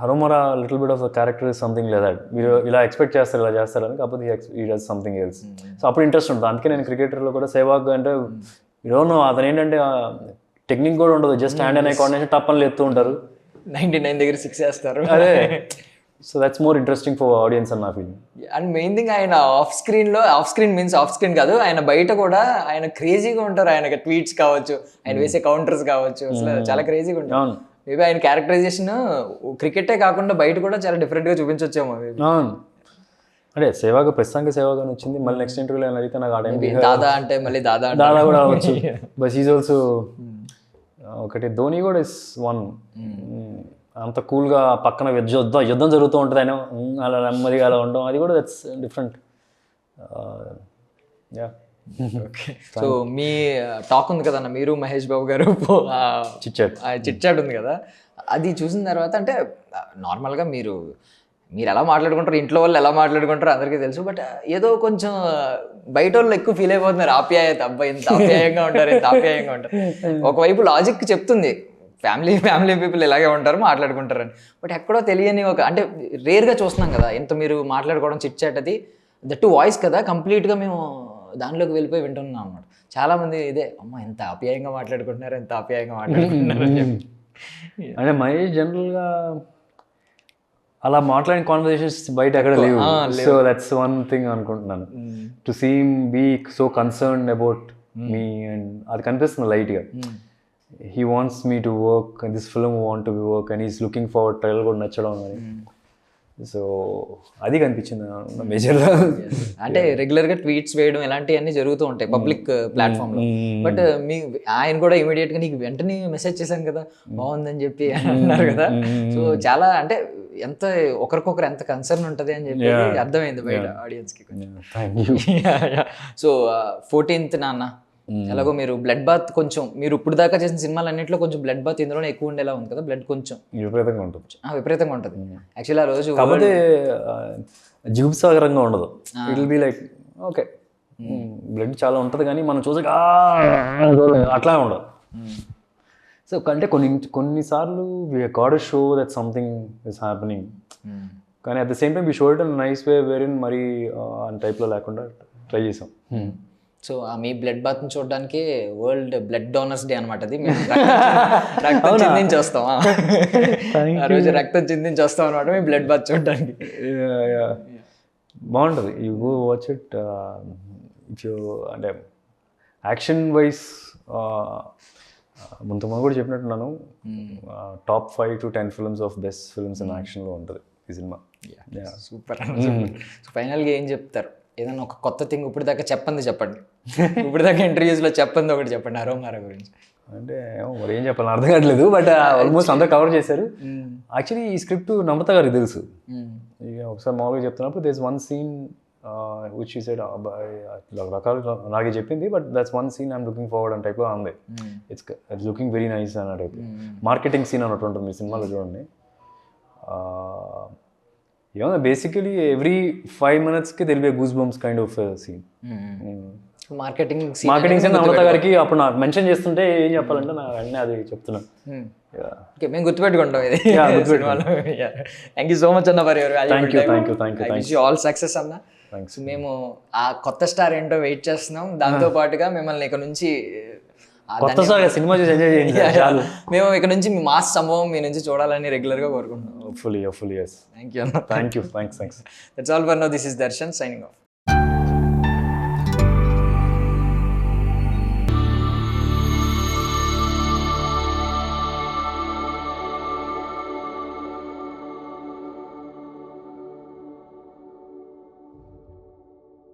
హరోమరా little bit of the character is something లేదా మీరు ఇలా ఎక్స్పెక్ట్ చేస్తారు, ఇలా చేస్తారని, కాకపోతే he does something else. So అప్పుడు ఇంట్రెస్ట్ ఉంటుంది. అందుకే నేను క్రికెటర్లో కూడా సెహ్వాగ్ అంటే నో, అతను ఏంటంటే టెక్నిక్ కూడా ఉండదు, just hand and eye coordination టప్పని ఎత్తూ ఉంటారు, 99 దగ్గర 6 వేస్తారు. అదే. So that's more interesting for audience అని నా ఫీలింగ్. అండ్ మెయిన్ థింగ్ ఆయన ఆఫ్ స్క్రీన్ కాదు, ఆయన బయట కూడా ఆయన క్రేజీగా ఉంటారు. ఆయన ట్వీట్స్ కావచ్చు, ఆయన వేసే కౌంటర్స్ కావచ్చు, అసలు చాలా క్రేజీగా ఉంటారు. మేబీ ఆయన క్యారెక్టరైజేషన్ క్రికెటే కాకుండా బయట కూడా చాలా డిఫరెంట్గా చూపించొచ్చేమో. అవును, అంటే సెహ్వాగ్ ప్రస్తుతానికి సెహ్వాగ్ అని వచ్చింది. మళ్ళీ నెక్స్ట్ ఇంటర్వ్యూలో అని అడిగితే నాకు ఆ టైం దాదా అంటే మళ్ళీ దాదా కూడా అవ్వచ్చు. బట్ ఈజ్ ఆల్సో ఒకటి ధోని కూడా ఇస్ వన్. అంత కూల్గా పక్కన యుద్ధం జరుగుతూ ఉంటుంది, ఆయన అలా నెమ్మదిగా అలా ఉండడం, అది కూడా that's different. Okay, so me talk ఉంది కదన్న, మీరు మహేష్ బాబు గారు చిట్చాట్ ఉంది కదా, అది చూసిన తర్వాత అంటే నార్మల్గా మీరు ఎలా మాట్లాడుకుంటారు, ఇంట్లో వాళ్ళు ఎలా మాట్లాడుకుంటారు అందరికీ తెలుసు, బట్ ఏదో కొంచెం బయట వాళ్ళు ఎక్కువ ఫీల్ అయిపోతున్నారు, ఆప్యాయత, అబ్బాయి ఎంత ఆప్యాయంగా ఉంటారు. ఒకవైపు లాజిక్ చెప్తుంది ఫ్యామిలీ పీపుల్ ఇలాగే ఉంటారు, మాట్లాడుకుంటారని, బట్ ఎక్కడో తెలియని ఒక, అంటే రేర్గా చూస్తున్నాం కదా ఎంత మీరు మాట్లాడుకోవడం చిట్చాట్, అది దట్టు వాయిస్ కదా, కంప్లీట్గా మేము దానిలోకి వెళ్ళిపోయి వింటున్నాం అన్నమాట. చాలామంది ఇదే, అమ్మ ఎంత ఆప్యాయంగా మాట్లాడుకుంటున్నారు అంటే మహేష్ జనరల్గా అలా మాట్లాడిన కాన్వర్సేషన్స్ బయట ఎక్కడ లేవు. సో దట్స్ వన్ థింగ్ అనుకుంటున్నాను, to seem be so concerned about me, and అది కనిపిస్తుంది లైట్గా. He wants me to work and this film want to be work and he's looking forward trailer కూడా నచ్చడం అని. సో అది కనిపించింది మేజర్గా. అంటే రెగ్యులర్గా ట్వీట్స్ వేయడం ఇలాంటివన్నీ జరుగుతూ ఉంటాయి పబ్లిక్ ప్లాట్ఫామ్లో, బట్ మీ ఆయన కూడా ఇమీడియట్గా నీకు వెంటనే మెసేజ్ చేశాను కదా బాగుందని చెప్పి అన్నారు కదా. సో చాలా అంటే ఎంత ఒకరికొకరు ఎంత కన్సర్న్ ఉంటుంది అని చెప్పి అర్థమైంది బయట ఆడియన్స్కి. సో 14th నాన్న ఎలాగో మీరు బ్లడ్ బాత్, కొంచెం మీరు ఇప్పుడు దాకా చేసిన సినిమాలు అన్నింటిలో కొంచెం బ్లడ్ బాత్ ఇందులోనే ఎక్కువ ఉండేలా ఉంది కదా, బ్లడ్ కొంచెం విపరీతంగా ఉంటుంది. యాక్చువల్లీ ఆ రోజు కాకపోతే జిగుప్సాగరంగా ఉండదు, it will be like okay blood చాలా ఉంటుంది కానీ మనం చూసాక అట్లా ఉండదు. సో అంటే కొన్నిసార్లు we got to show that something is happening, కానీ at the same time we show it in nice way వేరిన్ మరీ ఆ టైప్లో లేకుండా ట్రై చేసాం. సో మీ బ్లడ్ బాత్ని చూడడానికి వరల్డ్ బ్లడ్ డోనర్స్ డే అనమాట అది. మేము రక్తం చిందించి వస్తాం, ఆ రోజు రక్తం చిందించి వస్తాం అనమాట మీ బ్లడ్ బాత్ చూడడానికి. బాగుంటుంది, you go watch it. If you అంటే యాక్షన్ వైజ్ ముందు కూడా చెప్పినట్టున్నాను, top 5 to 10 films of best films in యాక్షన్లో ఉంటుంది ఈ సినిమా. సూపర్. సో ఫైనల్గా ఏం చెప్తారు, ఏదైనా ఒక కొత్త థింగ్ ఇప్పుడు దాకా చెప్పండి, ఇప్పుడు దాకా ఇంటర్వ్యూస్లో చెప్పండి ఒకటి చెప్పండి హరోమరా గురించి. అంటే ఏమో మరి ఏం చెప్పాలని అర్థం కావట్లేదు, బట్ ఆల్మోస్ట్ అందరూ కవర్ చేశారు. యాక్చువల్లీ ఈ స్క్రిప్ట్ నమ్రత గారికి తెలుసు. ఇక ఒకసారి మామూలుగా చెప్తున్నప్పుడు దేస్ వన్ సీన్ విచ్ ఈ సైడ్ రకాలు నాకే చెప్పింది, but that's one scene I'm looking forward అని టైప్లో ఉంది. ఇట్స్ లుకింగ్ వెరీ నైస్ అని టైప్. మార్కెటింగ్ సీన్ అన్నట్టు ఉంటుంది మీ సినిమాలో చూడండి. ఏమన్నా బేసికలీ ఎవ్రీ 5 minutesకి there'll be goosebumps kind of scene. Marketing scene Namrata గారికి అప్పుడు నాకు మెన్షన్ చేస్తుంటే ఏం చెప్పాలంటే నా వెంటనే అది చెప్తున్నాను. ఓకే, మేము గుర్తుపెట్టుకుంటాం ఇది. థ్యాంక్ యూ సో మచ్ అన్న for your valuable all success అన్న. సో మేము ఆ కొత్త స్టార్ ఏంటో వెయిట్ చేస్తున్నాం. దాంతో పాటుగా మిమ్మల్ని ఇక నుంచి కొత్త స్టార్ సినిమా చూసి ఎంజాయ్ చేయండి. మేము ఇక నుంచి మీ మాస్ సంభవం మీ నుంచి చూడాలని రెగ్యులర్గా కోరుకుంటున్నాం. Hopefully yes. Thank you. Thank you. Thanks. That's all for now. This is Darshan signing off.